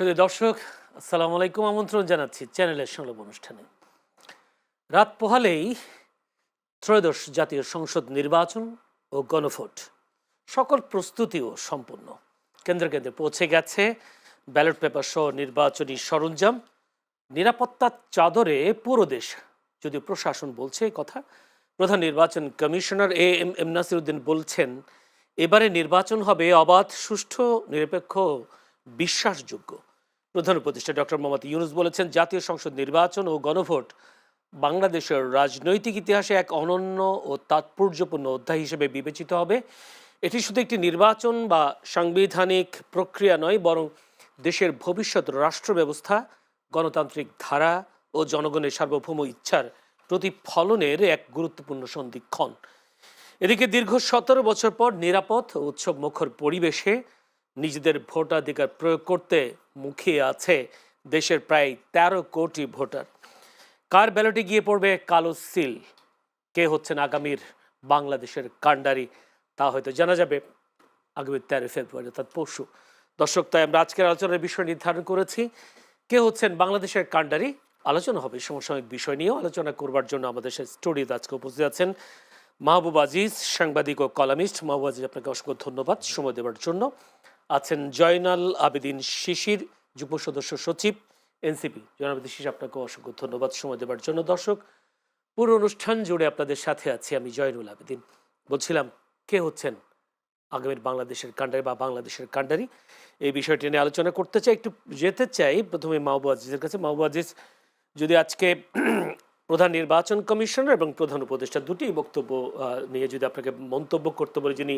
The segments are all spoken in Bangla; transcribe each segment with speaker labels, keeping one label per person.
Speaker 1: শুধু দর্শক, আসসালামু আলাইকুম। আমন্ত্রণ জানাচ্ছি চ্যানেলের সংলাপ অনুষ্ঠানে। রাত পোহালেই ত্রয়োদশ জাতীয় সংসদ নির্বাচন ও গণভোট সকল প্রস্তুতিও সম্পূর্ণ। কেন্দ্রে কেন্দ্রে পৌঁছে গেছে ব্যালট পেপার সহ নির্বাচনী সরঞ্জাম। নিরাপত্তার চাদরে পুরো দেশ, যদিও প্রশাসন বলছে এই কথা। প্রধান নির্বাচন কমিশনার এম নাসির উদ্দিন বলছেন, এবারে নির্বাচন হবে অবাধ, সুষ্ঠু, নিরপেক্ষ, বিশ্বাসযোগ্য। প্রধান উপদেষ্টা ডক্টর মোহাম্মদ ইউনূস বলেছেন, জাতীয় সংসদ নির্বাচন ও গণভোট বাংলাদেশের রাজনৈতিক ইতিহাসে এক অনন্য ও তাৎপর্যপূর্ণ অধ্যায় হিসেবে বিবেচিত হবে। এটি শুধু একটি নির্বাচন বা সাংবিধানিক প্রক্রিয়া নয়, বরং দেশের ভবিষ্যৎ রাষ্ট্র ব্যবস্থা, গণতান্ত্রিক ধারা ও জনগণের সার্বভৌম ইচ্ছার প্রতিফলনের এক গুরুত্বপূর্ণ সন্ধিক্ষণ। এদিকে দীর্ঘ 17 বছর পর নিরাপদ ও উৎসব মুখর পরিবেশে নিজেদের ভোটাধিকার প্রয়োগ করতে মুখিয়ে আছে দেশের প্রায় 13 কোটি ভোটার। কার ব্যালটে গিয়ে পড়বে কালো সিল, কে হচ্ছেন আগামীর বাংলাদেশের কাণ্ডারি, তা হয়তো জানা যাবে আগামী 13 ফেব্রুয়ারি, অর্থাৎ পরশু। দর্শক, তাই আমরা আজকের আলোচনার বিষয় নির্ধারণ করেছি, কে হচ্ছেন বাংলাদেশের কাণ্ডারি। আলোচনা হবে সমসাময়িক বিষয় নিয়েও। আলোচনা করবার জন্য আমাদের স্টুডিওতে আজকে উপস্থিত আছেন মাহবুব আজিজ, সাংবাদিক ও কলামিস্ট। মাহবুব আজিজ, আপনাকে অসংখ্য ধন্যবাদ সময় দেওয়ার জন্য। আছেন জয়নাল আবেদিন শিশির, যুগ্ম সদস্য সচিব, এনসিপি। জয়নাল আবেদিন শিশির, আপনাকে অসংখ্য ধন্যবাদ সময় দেওয়ার জন্য। দর্শক, পুরো অনুষ্ঠান জুড়ে আপনাদের সাথে আছি আমি জয়নুল আবেদিন। বলছিলাম, কে হচ্ছেন আগামীর বাংলাদেশের কাণ্ডারি বা বাংলাদেশের কাণ্ডারি, এই বিষয়টি নিয়ে আলোচনা করতে চাই। একটু যেতে চাই প্রথমে মাহবুব আজিজের কাছে। মাহবুব আজিজ, যদি আজকে প্রধান নির্বাচন কমিশনার এবং প্রধান উপদেষ্টা দুটি বক্তব্য নিয়ে যদি আপনাকে মন্তব্য করতে বলি, যিনি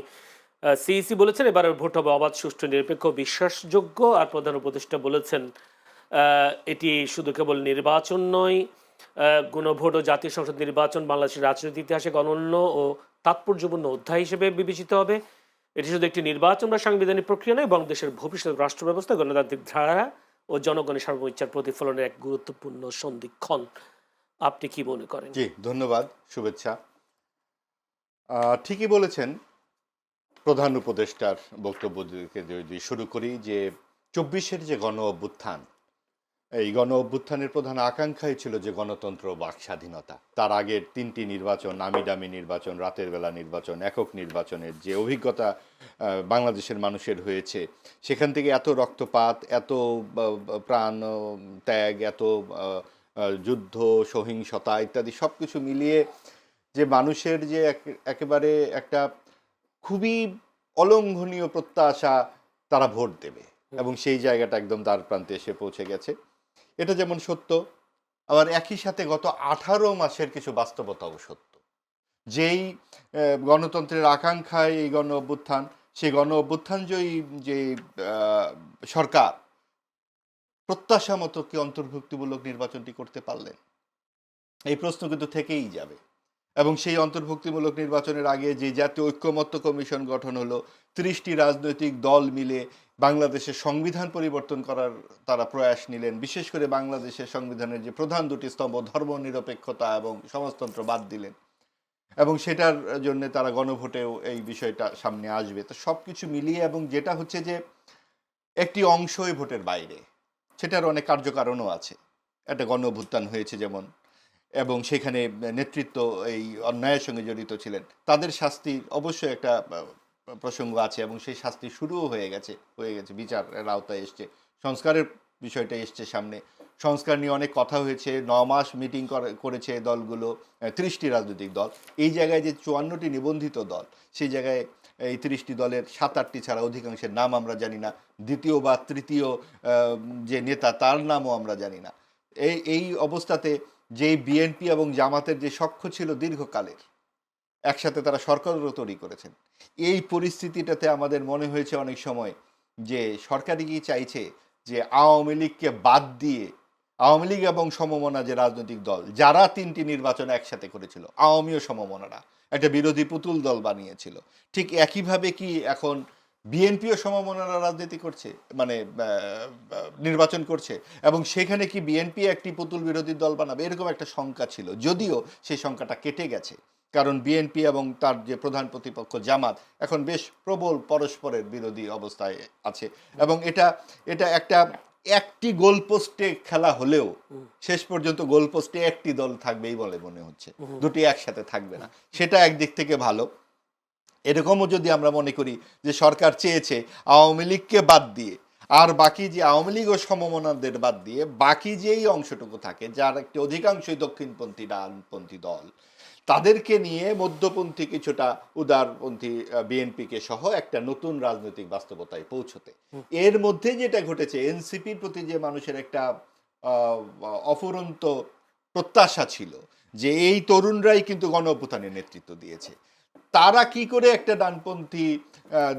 Speaker 1: সিইসি বলেছেন এবারের ভোট হবে অবাধ, সুষ্ঠু, নিরপেক্ষ, বিশ্বাসযোগ্য, আর প্রধান উপদেষ্টা বলেছেন এটি শুধু কেবল নির্বাচন নয়, গণভোট ও জাতীয় সংসদ নির্বাচন বাংলাদেশের রাজনৈতিক ইতিহাসে অনন্য ও তাৎপর্যপূর্ণ অধ্যায় হিসেবে বিবেচিত হবে। এটি শুধু একটি নির্বাচন বা সাংবিধানিক প্রক্রিয়া নয়, বরং দেশের ভবিষ্যৎ রাষ্ট্র ব্যবস্থা, গণতান্ত্রিক ধারা ও জনগণের সার্বভৌম ইচ্ছার প্রতিফলনের এক গুরুত্বপূর্ণ সন্ধিক্ষণ। আপনি কি মনে করেন?
Speaker 2: জি, ধন্যবাদ, শুভেচ্ছা। ঠিকই বলেছেন। প্রধান উপদেষ্টার বক্তব্য থেকে যদি শুরু করি, যে 24-এর যে গণ অভ্যুত্থান, এই গণ অভ্যুত্থানের প্রধান আকাঙ্ক্ষাই ছিল যে গণতন্ত্র, বাক স্বাধীনতা। তার আগের 3টি নির্বাচন, নামি দামি নির্বাচন, রাতের বেলা নির্বাচন, একক নির্বাচনের যে অভিজ্ঞতা বাংলাদেশের মানুষের হয়েছে, সেখান থেকে এত রক্তপাত, এত প্রাণ ত্যাগ, এত যুদ্ধ, সহিংসতা ইত্যাদি সব কিছু মিলিয়ে যে মানুষের যে একেবারে একটা খুবই অলঙ্ঘনীয় প্রত্যাশা, তারা ভোট দেবে এবং সেই জায়গাটা একদম দ্বার প্রান্তে এসে পৌঁছে গেছে। এটা যেমন সত্য, আবার একই সাথে গত 18 মাসের কিছু বাস্তবতাও সত্য। যেই গণতন্ত্রের আকাঙ্ক্ষায় এই গণ অভ্যুত্থান, সেই গণ অভ্যুত্থানজয়ী যে সরকার প্রত্যাশা মতো কি অন্তর্ভুক্তিমূলক নির্বাচনটি করতে পারলেন? এই প্রশ্ন কিন্তু থেকেই যাবে। এবং সেই অন্তর্ভুক্তিমূলক নির্বাচনের আগে যে জাতীয় ঐক্যমত্য কমিশন গঠন হলো, 30টি রাজনৈতিক দল মিলে বাংলাদেশের সংবিধান পরিবর্তন করার তারা প্রয়াস নিলেন। বিশেষ করে বাংলাদেশের সংবিধানের যে প্রধান দুটি স্তম্ভ, ধর্মনিরপেক্ষতা এবং সমাজতন্ত্র, বাদ দিলেন, এবং সেটার জন্য তারা গণভোটেও এই বিষয়টা সামনে আসবে। তো সব কিছু মিলিয়ে, এবং যেটা হচ্ছে যে একটি অংশই ভোটের বাইরে, সেটার অনেক কার্যকারণও আছে। একটা গণ অভ্যুত্থান হয়েছে যেমন, এবং সেখানে নেতৃত্ব এই অন্যায়ের সঙ্গে জড়িত ছিলেন, তাদের শাস্তির অবশ্যই একটা প্রসঙ্গ আছে, এবং সেই শাস্তি শুরুও হয়ে গেছে, বিচারের আওতায় এসছে, সংস্কারের বিষয়টা এসছে সামনে। সংস্কার নিয়ে অনেক কথা হয়েছে, 9 মাস মিটিং করেছে দলগুলো, 30টি রাজনৈতিক দল। এই জায়গায় যে 54টি নিবন্ধিত দল, সেই জায়গায় এই 30টি দলের 7-8টি ছাড়া অধিকাংশের নাম আমরা জানি না। দ্বিতীয় বা তৃতীয় যে নেতা, তার নামও আমরা জানি না। এই অবস্থাতে যেই বিএনপি এবং জামাতের যে সখ্য ছিল দীর্ঘকালের, একসাথে তারা সরকারও তৈরি করেছেন, এই পরিস্থিতিটাতে আমাদের মনে হয়েছে অনেক সময় যে সরকারই কি চাইছে যে আওয়ামী লীগকে বাদ দিয়ে, আওয়ামী লীগ এবং সমমনা যে রাজনৈতিক দল যারা 3টি নির্বাচন একসাথে করেছিল, আওয়ামী ও সমমনারা একটা বিরোধী পুতুল দল বানিয়েছিল, ঠিক একইভাবে কি এখন বিএনপি ও সমমনারা রাজনীতি করছে, মানে নির্বাচন করছে, এবং সেখানে কি বিএনপি একটি পুতুল বিরোধী দল বানাবে, এরকম একটা শঙ্কা ছিল। যদিও সেই শঙ্কাটা কেটে গেছে, কারণ বিএনপি এবং তার যে প্রধান প্রতিপক্ষ জামাত এখন বেশ প্রবল পরস্পরের বিরোধী অবস্থায় আছে, এবং এটা একটা একটি গোলপোস্টে খেলা হলেও শেষ পর্যন্ত গোলপোস্টে একটি দল থাকবেই বলে মনে হচ্ছে, দুটি একসাথে থাকবে না। সেটা একদিক থেকে ভালো। এরকমও যদি আমরা মনে করি যে সরকার চেয়েছে আওয়ামী লীগকে বাদ দিয়ে আর বাকি যে আওয়ামী লীগ ও সমমনাদের বাদ দিয়ে বাকি যেই অংশটুকু থাকে, যার একটি অধিকাংশই দক্ষিণপন্থী ডানপন্থী দল, তাদেরকে নিয়ে মধ্যপন্থী কিছুটা উদারপন্থী বিএনপিকে সহ একটা নতুন রাজনৈতিক বাস্তবতায় পৌঁছতে, এর মধ্যে যেটা ঘটেছে এনসিপির প্রতি যে মানুষের একটা অফুরন্ত প্রত্যাশা ছিল যে এই তরুণরাই কিন্তু গণ অভ্যুত্থানের নেতৃত্ব দিয়েছে, তারা কি করে একটা ডানপন্থী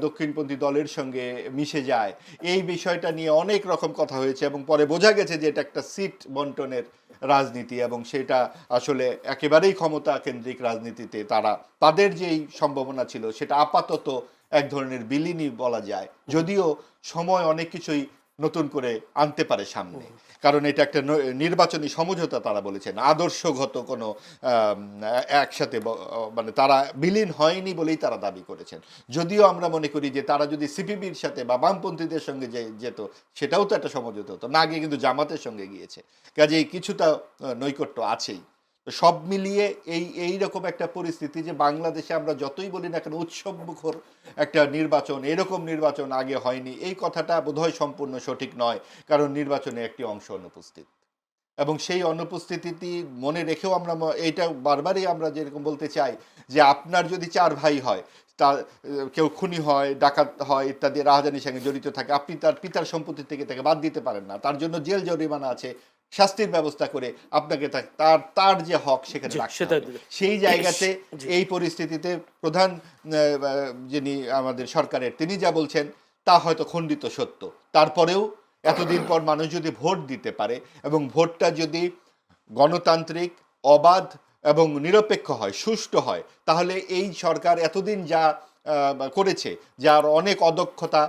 Speaker 2: দক্ষিণপন্থী দলের সঙ্গে মিশে যায়, এই বিষয়টা নিয়ে অনেক রকম কথা হয়েছে এবং পরে বোঝা গেছে যে এটা একটা সিট বন্টনের রাজনীতি এবং সেটা আসলে একেবারেই ক্ষমতা কেন্দ্রিক রাজনীতিতে তারা তাদের যেই সম্ভাবনা ছিল সেটা আপাতত এক ধরনের বিলীনই বলা যায়, যদিও সময় অনেক কিছুই নতুন করে আনতে পারে সামনে, কারণ এটা একটা নির্বাচনী সমঝোতা তারা বলেছেন, আদর্শগত কোনো একসাথে মানে তারা বিলীন হয়নি বলেই তারা দাবি করেছেন। যদিও আমরা মনে করি যে তারা যদি সিপিবির সাথে বা বামপন্থীদের সঙ্গে যেত সেটাও তো একটা সমঝোতা হতো না, গিয়ে কিন্তু জামাতের সঙ্গে গিয়েছে, কাজেই কিছুটা নৈকট্য আছেই। তো সব মিলিয়ে এই রকম একটা পরিস্থিতি যে বাংলাদেশে আমরা যতই বলি না কেন উৎসবমুখর একটা নির্বাচন, এরকম নির্বাচন আগে হয়নি, এই কথাটা বোধহয় সম্পূর্ণ সঠিক নয়, কারণ নির্বাচনে একটি অংশ অনুপস্থিত এবং সেই অনুপস্থিতি মনে রেখেও আমরা এইটা বারবারই আমরা যেরকম বলতে চাই যে আপনার যদি 4 ভাই হয়, তার কেউ খুনি হয়, ডাকাত হয় ইত্যাদি রাহাজানির সঙ্গে জড়িত থাকে, আপনি তার পিতার সম্পত্তি থেকে তাকে বাদ দিতে পারেন না, তার জন্য জেল জরিমানা আছে, শাস্তির ব্যবস্থা করে আপনাকে তার তার যে হক সেখানে রাখতে হবে। সেই জায়গাতে এই পরিস্থিতিতে প্রধান যিনি আমাদের সরকারের তিনি যা বলছেন তা হয়তো খণ্ডিত সত্য, তারপরেও এতদিন পর মানুষ যদি ভোট দিতে পারে এবং ভোটটা যদি গণতান্ত্রিক, অবাধ এবং নিরপেক্ষ হয়, সুষ্ঠু হয়, তাহলে এই সরকার এতদিন যা করেছে, যার অনেক অদক্ষতা,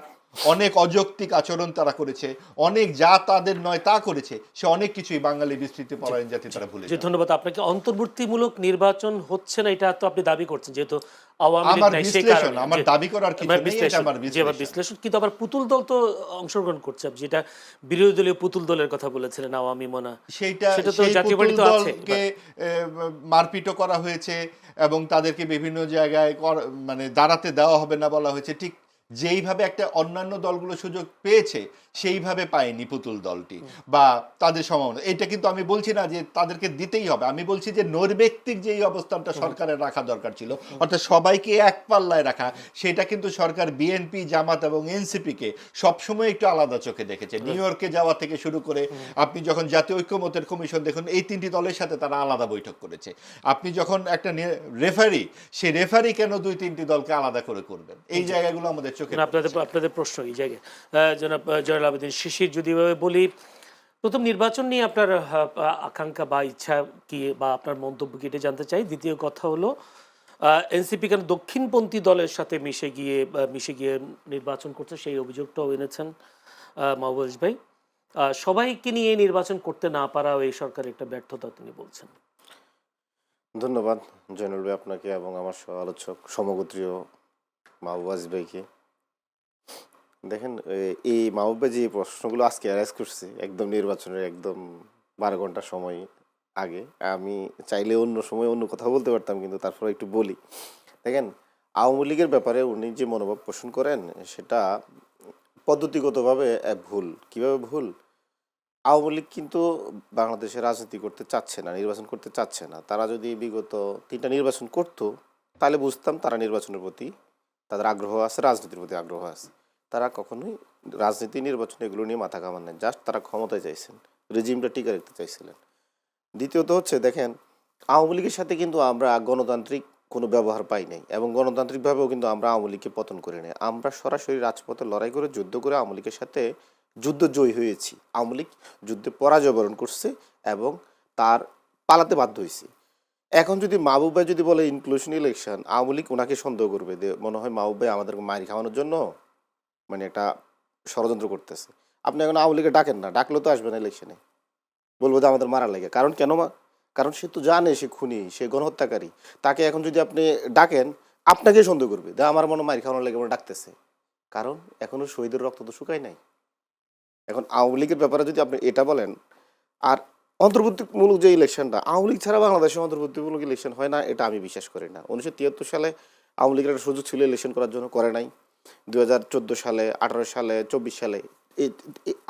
Speaker 2: অনেক অযৌক্তিক আচরণ তারা করেছে, অনেক যা তাদের নয় তা করেছে, সে অনেক কিছুই বাঙালি বিস্তৃতি পরায়ণ জাতি তারা ভুলে যায়।
Speaker 1: ধন্যবাদ আপনাকে। অন্তর্বর্তীমূলক নির্বাচন হচ্ছে না এটা তো আপনি দাবি করছেন, যেহেতু আওয়ামী লীগ
Speaker 2: আমার
Speaker 1: নাই, সেই
Speaker 2: বিশ্লেষণ,
Speaker 1: কারণে
Speaker 2: আমার দাবি করার কিছু নেই, এটা আমার
Speaker 1: বিশ্লেষণ। কিন্তু আবার পুতুল দল তো অংশগ্রহণ করছে, যেটা বিরোধী দলীয় পুতুল দলের কথা বলেছিলেন আওয়ামী মনা,
Speaker 2: সেটা
Speaker 1: তো
Speaker 2: সেই
Speaker 1: জাতীয়
Speaker 2: পুতুল
Speaker 1: পার্টি তো আছে।
Speaker 2: দলকে মারপিটও করা হয়েছে এবং তাদেরকে বিভিন্ন জায়গায় মানে দাঁড়াতে দেওয়া হবে না বলা হয়েছে, ঠিক যেইভাবে একটা অন্যান্য দলগুলো সুযোগ পেয়েছে সেইভাবে পায়নি পুতুল দলটি বা তাদের সম্ভাবনা। এটা কিন্তু আমি বলছি না যে তাদেরকে দিতেই হবে, আমি বলছি যে নৈর্ব্যক্তিক যেই অবস্থানটা সরকারের রাখা দরকার ছিল, অর্থাৎ সবাইকে এক পাল্লায় রাখা, সেটা কিন্তু সরকার বিএনপি, জামাত এবং এনসিপিকে সবসময় একটু আলাদা চোখে দেখেছে। নিউ ইয়র্কে যাওয়া থেকে শুরু করে আপনি যখন জাতীয় ঐক্যমত্যের কমিশন দেখুন, এই তিনটি দলের সাথে তারা আলাদা বৈঠক করেছে। আপনি যখন একটা রেফারি, সেই রেফারি কেন 2-3টি দলকে আলাদা করে করবেন, এই জায়গাগুলো আমাদের চোখে
Speaker 1: আপনাদের প্রশ্ন এই জায়গায় জনাব জয়নাল আবেদীন শিশির, যদি এভাবে বলি, প্রথম নির্বাচন নিয়ে আপনার আকাঙ্ক্ষা বা ইচ্ছা কি বা আপনার মন্তব্য কি, এটা জানতে চাই। দ্বিতীয় কথা হলো এনসিপি কেন দক্ষিণপন্থী দলের সাথে মিশে গিয়ে নির্বাচন করছে, সেই অভিযোগটাও এনেছেন মাহবুব ভাই। সবাইকে নিয়ে নির্বাচন করতে না পারাও এই সরকারের একটা ব্যর্থতা তিনি বলছেন।
Speaker 3: ধন্যবাদ জয়নুল ভাই আপনাকে এবং আমার সহ আলোচক সমগোত্রীয় মাহবুব ভাইকে। দেখেন, এই মাহবুব ভাই যে প্রশ্নগুলো আজকে অ্যারেঞ্জ করছে একদম নির্বাচনের একদম 12 ঘন্টা সময় আগে, আমি চাইলে অন্য সময় অন্য কথা বলতে পারতাম, কিন্তু তারপরে একটু বলি। দেখেন, আওয়ামী লীগের ব্যাপারে উনি যে মনোভাব পোষণ করেন সেটা পদ্ধতিগতভাবে ভুল। কিভাবে ভুল? আওয়ামী লীগ কিন্তু বাংলাদেশে রাজনীতি করতে চাচ্ছে না, নির্বাচন করতে চাচ্ছে না। তারা যদি বিগত 3টা নির্বাচন করতো তাহলে বুঝতাম তারা নির্বাচনের প্রতি তাদের আগ্রহ আছে, রাজনীতির প্রতি আগ্রহ আছে। তারা কখনোই রাজনীতি, নির্বাচন এগুলো নিয়ে মাথা ঘামান নেই, জাস্ট তারা ক্ষমতায় চাইছেন, রেজিমটা টিকে রাখতে চাইছিলেন। দ্বিতীয়ত হচ্ছে, দেখেন, আওয়ামী লীগের সাথে কিন্তু আমরা গণতান্ত্রিক কোনো ব্যবহার পাই নাই এবং গণতান্ত্রিকভাবেও কিন্তু আমরা আওয়ামী লীগকে পতন করি নাই। আমরা সরাসরি রাজপথে লড়াই করে, যুদ্ধ করে আওয়ামী লীগের সাথে যুদ্ধ জয়ী হয়েছি। আওয়ামী লীগ যুদ্ধে পরাজয় বরণ করছে এবং তার পালাতে বাধ্য হয়েছে। এখন যদি মাহবুব ভাই যদি বলে ইনক্লুশন ইলেকশন, আওয়ামী লীগ ওনাকে সন্দেহ করবে যে মনে হয় মাহবুব ভাই আমাদেরকে মারি খাওয়ানোর জন্য মানে একটা ষড়যন্ত্র করতেছে। আপনি এখন আওয়ামী লীগকে ডাকেন না, ডাকলেও তো আসবে না ইলেকশনে, বলবো যে আমাদের মারা লাগে। কারণ কেন? কারণ সে তো জানে সে খুনি, সে গণহত্যাকারী। তাকে এখন যদি আপনি ডাকেন, আপনাকে সন্দেহ করবে যে আমার মনে মারি খাওয়ানোর লেগে মনে ডাকতেছে। কারণ এখনো শহীদের রক্ত তো শুকায় নাই। এখন আওয়ামী লীগের ব্যাপারে যদি আপনি এটা বলেন, আর অন্তর্ভুক্তিমূলক যে ইলেকশনটা, আওয়ামী লীগ ছাড়া বাংলাদেশে অন্তর্ভুক্তিমূলক ইলেকশন হয় না, এটা আমি বিশ্বাস করি না। 1973 সালে আওয়ামী লীগের একটা সুযোগ ছিল ইলেকশন করার জন্য, করে নাই। 2014 সালে, 18 সালে, 24 সালে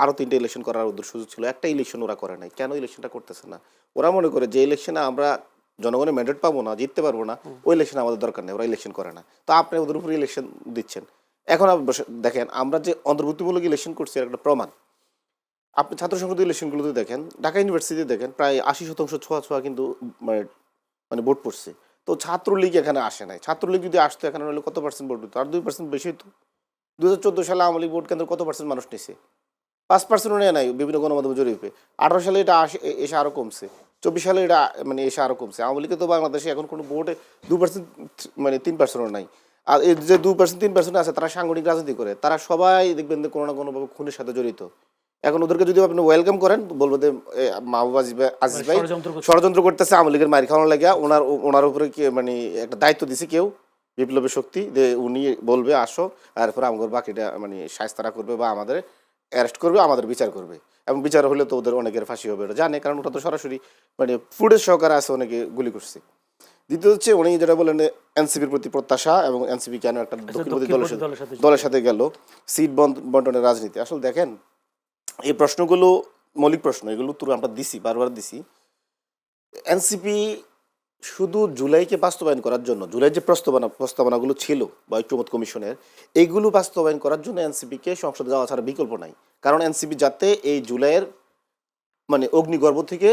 Speaker 3: আরও 3টে ইলেকশন করার ওদের সুযোগ ছিল, একটা ইলেকশন ওরা করে নাই। কেন ইলেকশনটা করতেছে না? ওরা মনে করে যে ইলেকশনে আমরা জনগণের ম্যান্ডেট পাবো না, জিততে পারবো না, ওই ইলেকশন আমাদের দরকার নেই, ওরা ইলেকশন করে না। তো আপনি ওদের উপরে ইলেকশন দিচ্ছেন। এখন দেখেন, আমরা যে অন্তর্ভুক্তিমূলক ইলেকশন করছি এর একটা প্রমাণ আপনি ছাত্র সংসদ ইলেকশনগুলোতে দেখেন, ঢাকা ইউনিভার্সিটিতে দেখেন, প্রায় 80% ছোঁয়া কিন্তু মানে মানে ভোট পড়ছে। তো ছাত্রলীগ এখানে আসে নাই। ছাত্রলীগ যদি আসতো এখানে, হলে কত পার্সেন্ট ভোট হতো? আর 2% বেশি হতো। 2014 সালে আওয়ামী লীগ ভোট কেন্দ্র কত পার্সেন্ট মানুষ নিছে? 5%ও নেয় নাই বিভিন্ন গণমাধ্যমে জরিপে। 18 সালে এটা এসে আরও কমছে। 24 সালে এটা মানে এসে আরও কমছে। আওয়ামী লীগে তো বাংলাদেশে এখন কোনো ভোটে 2% মানে 3%ও নাই। আর এই যে 2% 3% আছে, তারা সাংগঠনিক রাজনীতি করে। তারা সবাই দেখবেন যে কোনো না কোনোভাবে খুনের সাথে জড়িত। এখন ওদেরকে যদি আপনি ওয়েলকাম করেন, বলবো যে মাহবুব আজিজ ভাই ষড়যন্ত্র করতেছে আওয়ামী লীগের মারি খাওয়ানোর লাগিয়া, ওনার উপরে কি মানে একটা দায়িত্ব দিছে কেউ, বিপ্লবী শক্তি, যে উনি বলবে আসো, আর এরপরে আমাদের বাকিটা মানে শায়েস্তারা করবে বা আমাদের অ্যারেস্ট করবে, আমাদের বিচার করবে। এবং বিচার হলে তো ওদের অনেকের ফাঁসি হবে, ওটা জানে, কারণ ওটা তো সরাসরি মানে ফুটেজ সহকারে আছে, অনেকে গুলি করছে। দ্বিতীয় হচ্ছে উনি যেটা বলেন এনসিপির প্রতি প্রত্যাশা, এবং এনসিপি কেন একটা দক্ষিণপন্থী দলের সাথে গেল, সিট বন্টনের রাজনীতি। আসলে দেখেন, এই প্রশ্নগুলো মৌলিক প্রশ্ন, এগুলো উত্তর আমরা দিছি, বারবার দিছি। এনসিপি শুধু জুলাইকে বাস্তবায়ন করার জন্য, জুলাই যে প্রস্তাবনাগুলো ছিল বা ঐক্যমত কমিশনের, এইগুলো বাস্তবায়ন করার জন্য এনসিপিকে সংসদে যাওয়া ছাড়া বিকল্প নাই। কারণ এনসিপি যাতে এই জুলাইয়ের মানে অগ্নিগর্ভ থেকে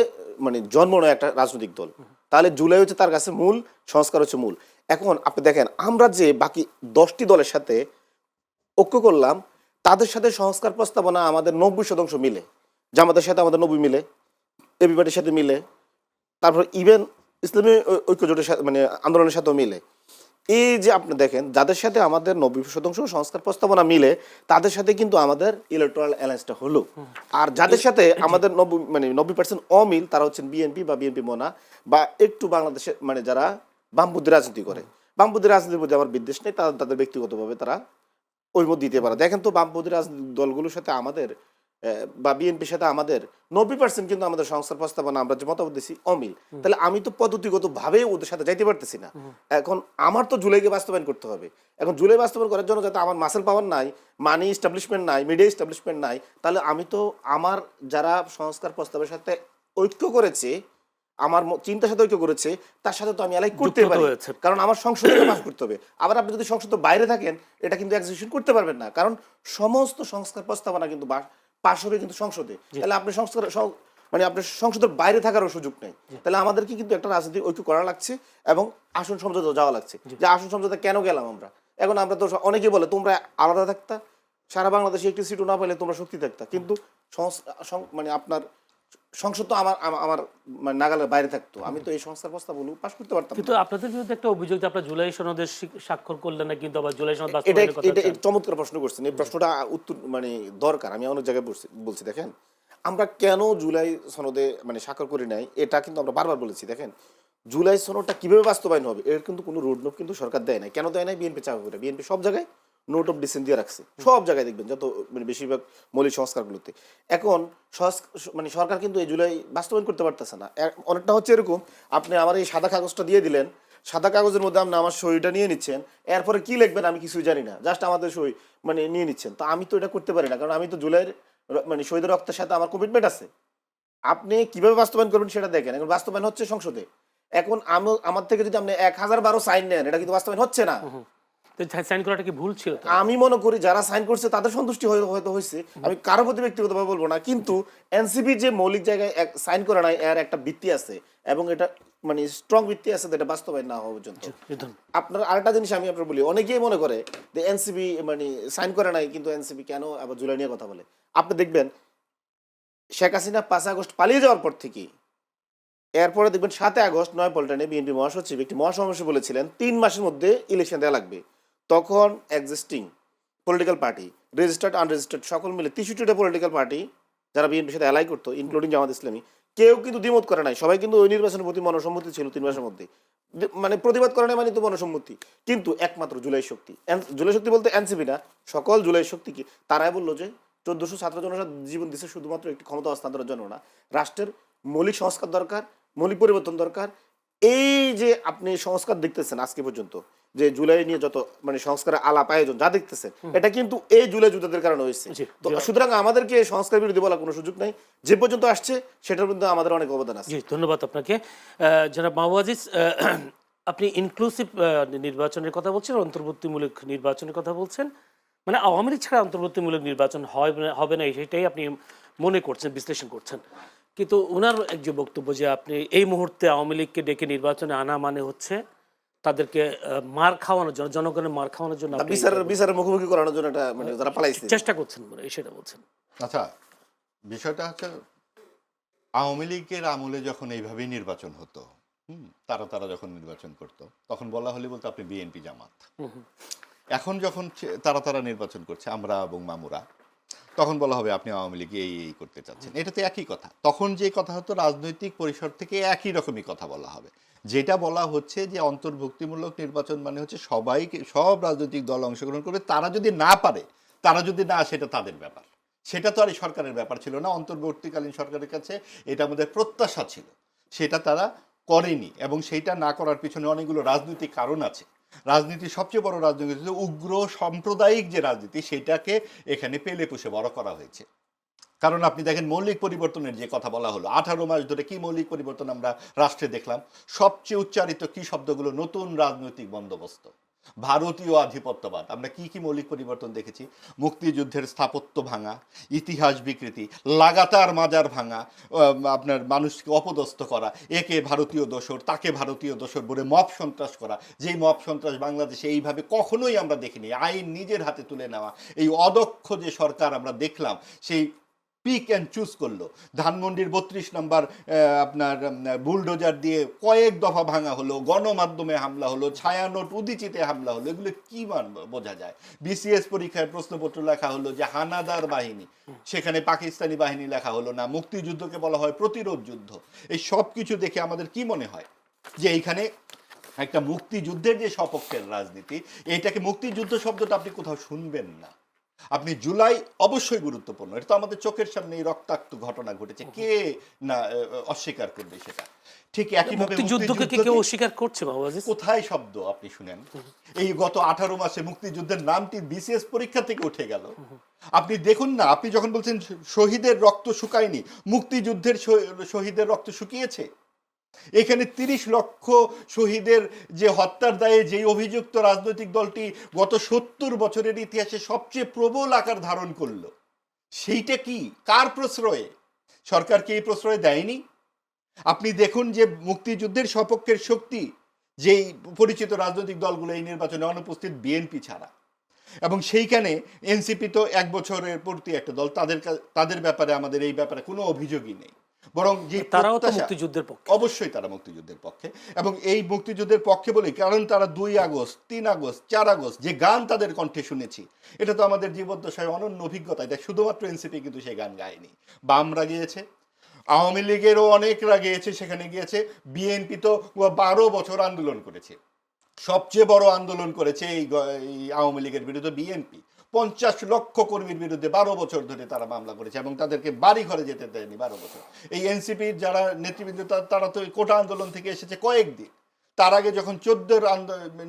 Speaker 3: মানে জন্ম নেয় একটা রাজনৈতিক দল, তাহলে জুলাই হচ্ছে তার কাছে মূল, সংস্কার হচ্ছে মূল। এখন আপনি দেখেন, আমরা যে বাকি 10টি দলের সাথে ঐক্য করলাম, তাদের সাথে সংস্কার প্রস্তাবনা আমাদের 90% মিলে। জামাতের সাথে আমাদের 90 মিলে, এবি পার্টির সাথে মিলে, তারপর ইভেন ইসলামী ঐক্য জোটের সাথে মানে আন্দোলনের সাথেও মিলে। এই যে আপনি দেখেন, যাদের সাথে আমাদের 90% সংস্কার প্রস্তাবনা মিলে, তাদের সাথে কিন্তু আমাদের ইলেকট্রাল অ্যালায়েন্সটা হলো। আর যাদের সাথে আমাদের 90% অমিল, তারা হচ্ছেন বিএনপি বা বিএনপি মোনা, বা একটু বাংলাদেশে মানে যারা বামপন্থী রাজনীতি করে। বামপন্থী রাজনীতির প্রতি আমার বিদ্বেষ নেই, তাদের ব্যক্তিগতভাবে তারা ওই মধ্যে দিতে পারে। দেখেন তো, বামপন্থী রাজনৈতিক দলগুলোর সাথে আমাদের বা বিএনপির সাথে আমাদের 90% কিন্তু আমাদের সংস্কার প্রস্তাবনা আমরা যে মতামত দিচ্ছি অমিল। তাহলে আমি তো পদ্ধতিগত ভাবে ওদের সাথে যাইতে পারতেছি না। এখন আমার তো জুলাইকে বাস্তবায়ন করতে হবে। এখন জুলাই বাস্তবায়ন করার জন্য যাতে আমার মাসেল পাওয়ার নাই, মানি এস্টাবলিশমেন্ট নাই, মিডিয়া এস্টাবলিশমেন্ট নাই, তাহলে আমি তো আমার যারা সংস্কার প্রস্তাবের সাথে ঐক্য করেছে, আমার চিন্তার সাথে ঐক্য করেছে, তার সাথে তো আমি অ্যালাই করতে পারি, কারণ আমার সংসদে পাস করতে হবে। আবার আপনি যদি সংসদের বাইরে থাকেন, এটা কিন্তু এক্সিকিউশন করতে পারবেন না, কারণ সমস্ত সংস্কার প্রস্তাবনা কিন্তু পাশ হবে কিন্তু সংসদে। তাহলে আপনি সংস্কার মানে আপনার সংসদের বাইরে থাকারও সুযোগ নেই। তাহলে আমাদেরকে কিন্তু একটা রাজনৈতিক ঐক্য করা লাগছে, এবং আসন সমঝোতা যাওয়া লাগছে। যে আসন সমঝোতা কেন গেলাম আমরা? এখন আমরা তো অনেকে বলে তোমরা আলাদা থাকতা, সারা বাংলাদেশে একটি সিটও না পেলে তোমরা শক্তি থাকতা, কিন্তু মানে আপনার সংসদ তো আমার মানে নাগালের বাইরে থাকতো, আমি তো এই সংস্কার প্রস্তাবগুলো পাস করতে পারতাম।
Speaker 1: কিন্তু আপনাদের বিরুদ্ধে একটা অভিযোগ যে আপনারা জুলাই সনদে স্বাক্ষর করলেন না, কিন্তু আবার জুলাই সনদ
Speaker 3: এটা
Speaker 1: বাস্তবায়নের কথা।
Speaker 3: এটা চমৎকার প্রশ্ন করছেন। এই প্রশ্নটা উত্তর মানে দরকার, আমি অনেক জায়গায় বলছি। দেখেন, আমরা কেন জুলাই সনদে মানে স্বাক্ষর করি নাই, এটা কিন্তু আমরা বারবার বলেছি। দেখেন, জুলাই সনদটা কিভাবে বাস্তবায়ন হবে এর কিন্তু কোনো রোডম্যাপ কিন্তু সরকার দেয় নাই। কেন দেয় নাই? বিএনপি চাপে পড়ে। বিএনপি সব জায়গায় নোট অফ ডিসেন্ট দিয়ে রাখছে, সব জায়গায় দেখবেন, যত মানে বেশিরভাগ মৌলিক সংস্কারগুলোতে। এখন মানে সরকার কিন্তু এই জুলাই বাস্তবায়ন করতে পারতেছে না। অনেকটা হচ্ছে এরকম, আপনি আমার এই সাদা কাগজটা দিয়ে দিলেন, সাদা কাগজের মধ্যে আপনি আমার সইটা নিয়ে নিচ্ছেন, এরপরে কি লিখবেন আমি কিছুই জানি না, জাস্ট আমাদের সই মানে নিয়ে নিচ্ছেন। তো আমি তো এটা করতে পারি না, কারণ আমি তো জুলাইয়ের মানে শহীদের রক্তের সাথে আমার কমিটমেন্ট আছে। আপনি কিভাবে বাস্তবায়ন করবেন সেটা দেখেন। এখন বাস্তবায়ন হচ্ছে সংসদে। এখন আমার থেকে যদি আপনি 1012 সাইন নেন, এটা কিন্তু বাস্তবায়ন হচ্ছে না।
Speaker 1: সাইন করাটা কি ভুল ছিল?
Speaker 3: আমি মনে করি যারা সাইন করছে তাদের সন্তুষ্টি হয়তো হয়েছে, আমি কারো প্রতি ব্যক্তিগতভাবে বলবো না, কিন্তু এনসিপি যে মৌলিক জায়গায় সাইন করে নাই, এর একটা ভিত্তি আছে, এবং এটা মানে স্ট্রং ভিত্তি আছে, যেটা বাস্তবায়ন না হওয়া পর্যন্ত। আপনার আরেকটা জিনিস আমি আপনার বলি, অনেকেই মনে করে যে এনসিপি মানে সাইন করে নাই, কিন্তু এনসিপি কেন আবার জুলাই নিয়ে কথা বলে। আপনি দেখবেন শেখ হাসিনা 5 আগস্ট পালিয়ে যাওয়ার পর থেকে, এরপরে দেখবেন 7 আগস্ট নয়াপল্টনে বিএনপি মহাসচিব একটি মহাসমাবেশে বলেছিলেন 3 মাসের মধ্যে ইলেকশন দেওয়া লাগবে। তখন existing political party, registered unregistered সকল মিলে 63টা পলিটিক্যাল পার্টি যারা বিএনপির সাথে অ্যালাই করতো, ইনক্লুডিং জামাত ইসলামী, কেউ কিন্তু দ্বিমত করে নাই। সবাই কিন্তু ওই নির্বাচনের প্রতি মনসম্মতি ছিল 3 মাসের মধ্যে, মানে প্রতিবাদ করে নাই মানে তো মনসম্মতি। কিন্তু একমাত্র জুলাই শক্তি বলতে এনসিপি না, সকল জুলাই শক্তি কি তারাই বললো যে 1400 ছাত্র জনতা জীবন দিচ্ছে শুধুমাত্র একটি ক্ষমতা হস্তান্তরের জন্য না, রাষ্ট্রের মৌলিক সংস্কার দরকার, মৌলিক পরিবর্তন দরকার। এই যে আপনি সংস্কার দেখতেছেন আজকে পর্যন্ত, যে জুলাই নিয়ে যত মানে সংস্কারের আলাপ আয়োজন যা দেখতেছেন, এটা কিন্তু এই জুলাই যুদ্ধের কারণে হয়েছে।
Speaker 1: জি,
Speaker 3: তো
Speaker 1: জি।
Speaker 3: সুতরাং আমাদেরকে সংস্কার বিরোধী বলার কোনো সুযোগ নাই, যে পর্যন্ত আসছে সেটার মধ্যে আমাদের অনেক অবদান আছে।
Speaker 1: জি, ধন্যবাদ আপনাকে। জনাব মাহবুব আজিজ, আপনি ইনক্লুসিভ নির্বাচনের কথা বলছেন, অন্তর্বর্তীমূলক নির্বাচনের কথা বলছেন, মানে আওয়ামী লীগ ছাড়া অন্তর্বর্তীমূলক নির্বাচন হবে না সেটাই আপনি মনে করছেন, বিশ্লেষণ করছেন। কিন্তু ওনার এক যে বক্তব্য যে আপনি এই মুহূর্তে আওয়ামী লীগকে ডেকে নির্বাচনে আনা মানে হচ্ছে তাদেরকে মার খাওয়ানোর জন্য, জনগণের মার খাওয়ানোর জন্য আপনি
Speaker 3: বিচারের মুখোমুখি করানোর জন্য এটা মানে যারা পালাইছে
Speaker 1: চেষ্টা করছেন বলে সেটা বলছেন।
Speaker 2: আচ্ছা, বিষয়টা হচ্ছে আওয়ামী লীগের আমলে যখন এইভাবেই নির্বাচন হতো, তারা যখন নির্বাচন করতো, তখন বলা হলে বলতো আপনি বিএনপি জামাত। এখন যখন তারা নির্বাচন করছে আমরা এবং মামুরা, তখন বলা হবে আপনি আওয়ামী লীগ এই করতে চাচ্ছেন। এটা তো একই কথা। তখন যে কথা হতো রাজনৈতিক পরিসর থেকে একই রকমই কথা বলা হবে। যেটা বলা হচ্ছে যে অন্তর্ভুক্তিমূলক নির্বাচন মানে হচ্ছে সবাইকে, সব রাজনৈতিক দল অংশগ্রহণ করবে, তারা যদি না পারে, তারা যদি না, সেটা তাদের ব্যাপার। সেটা তো আর এই সরকারের ব্যাপার ছিল না। অন্তর্বর্তীকালীন সরকারের কাছে এটা আমাদের প্রত্যাশা ছিল, সেটা তারা করেনি। এবং সেইটা না করার পিছনে অনেকগুলো রাজনৈতিক কারণ আছে। রাজনীতির সবচেয়ে বড় রাজনীতি হচ্ছে উগ্র সাম্প্রদায়িক যে রাজনীতি, সেটাকে এখানে পেলে পুষে বড় করা হয়েছে। কারণ আপনি দেখেন মৌলিক পরিবর্তনের যে কথা বলা হলো, 18 মাস ধরে কি মৌলিক পরিবর্তন আমরা রাষ্ট্রে দেখলাম? সবচেয়ে উচ্চারিত কি শব্দগুলো? নতুন রাজনৈতিক বন্দোবস্ত, ভারতীয় আধিপত্যবাদ। আমরা কি কি মৌলিক পরিবর্তন দেখেছি? মুক্তিযুদ্ধের স্থাপত্য ভাঙা, ইতিহাস বিকৃতি, লাগাতার মাজার ভাঙা, আপনার মানুষকে অপদস্থ করা, একে ভারতীয় দোসর তাকে ভারতীয় দোসর বলে মব সন্ত্রাস করা, যেই মব সন্ত্রাস বাংলাদেশে এইভাবে কখনোই আমরা দেখিনি। আইন নিজের হাতে তুলে নেওয়া, এই অদক্ষ যে সরকার আমরা দেখলাম, সেই পিক অ্যান্ড চুজ করলো। ধানমন্ডির 32 নম্বর আপনার বুলডোজার দিয়ে কয়েক দফা ভাঙা হলো, গণমাধ্যমে হামলা হলো, ছায়ানোট উদিচিতে হামলা হলো। এগুলো কি বোঝা যায়? বিসিএস পরীক্ষায় প্রশ্নপত্র লেখা হলো যে হানাদার বাহিনী, সেখানে পাকিস্তানি বাহিনী লেখা হলো না। মুক্তিযুদ্ধকে বলা হয় প্রতিরোধ যুদ্ধ। এই সব কিছু দেখে আমাদের কি মনে হয় যে এইখানে একটা মুক্তিযুদ্ধের যে সপক্ষের রাজনীতি, এইটাকে মুক্তিযুদ্ধ শব্দটা আপনি কোথাও শুনবেন না। আপনি জুলাই অবশ্যই গুরুত্বপূর্ণ, এটা তো আমাদের চোখের সামনে এই রক্তাক্ত ঘটনা ঘটেছে, কে না অস্বীকার করবে সেটা? ঠিক একইভাবে
Speaker 1: মুক্তিযুদ্ধকে কেউ অস্বীকার করছে বাবু আজিজ?
Speaker 2: কোথায় শব্দ আপনি শুনেন? এই গত 18 মাসে মুক্তিযুদ্ধের নামটি বিসিএস পরীক্ষা থেকে উঠে গেল। আপনি দেখুন না, আপনি যখন বলছেন শহীদের রক্ত শুকায়নি, মুক্তিযুদ্ধের শহীদের রক্ত শুকিয়েছে। এখানে 30 লক্ষ শহীদের যে হত্যার দায়ে যেই অভিযুক্ত রাজনৈতিক দলটি গত 70 বছরের ইতিহাসে সবচেয়ে প্রবল আকার ধারণ করলো, সেইটা কি? কার প্রশ্রয়ে? সরকার কি এই প্রশ্রয় দেয়নি? আপনি দেখুন যে মুক্তিযুদ্ধের সপক্ষের শক্তি যেই পরিচিত রাজনৈতিক দলগুলো এই নির্বাচনে অনুপস্থিত বিএনপি ছাড়া। এবং সেইখানে এনসিপি তো 1 বছরের পূর্তি একটা দল, তাদের ব্যাপারে আমাদের এই ব্যাপারে কোনো অভিযোগই নেই। বরং যে
Speaker 1: তারাও তো মুক্তিযুদ্ধের পক্ষে।
Speaker 2: অবশ্যই তারা মুক্তিযুদ্ধের পক্ষে, এবং এই মুক্তিযুদ্ধের পক্ষে বলে কারণ তারা 2 আগস্ট, 3 আগস্ট, 4 আগস্ট যে গান তাদের কণ্ঠে শুনেছি, এটা তো আমাদের জীবদ্দশায় অনন্য অভিজ্ঞতা। এটা শুধুমাত্র এনসিপি কিন্তু সেই গান গায়নি, বামরা গিয়েছে, আওয়ামী লীগেরও অনেকরা গিয়েছে, সেখানে গিয়েছে। বিএনপি তো 12 বছর আন্দোলন করেছে, সবচেয়ে বড় আন্দোলন করেছে এই আওয়ামী লীগের বিরুদ্ধে বিএনপি। 50 লক্ষ কর্মীর বিরুদ্ধে 12 বছর ধরে তারা মামলা করেছে এবং তাদেরকে বাড়ি ঘরে যেতে দেয়নি 12 বছর। এই এনসিপির যারা নেতৃবৃন্দ, তারা তো কোটা আন্দোলন থেকে এসেছে কয়েকদিন। তার আগে যখন 14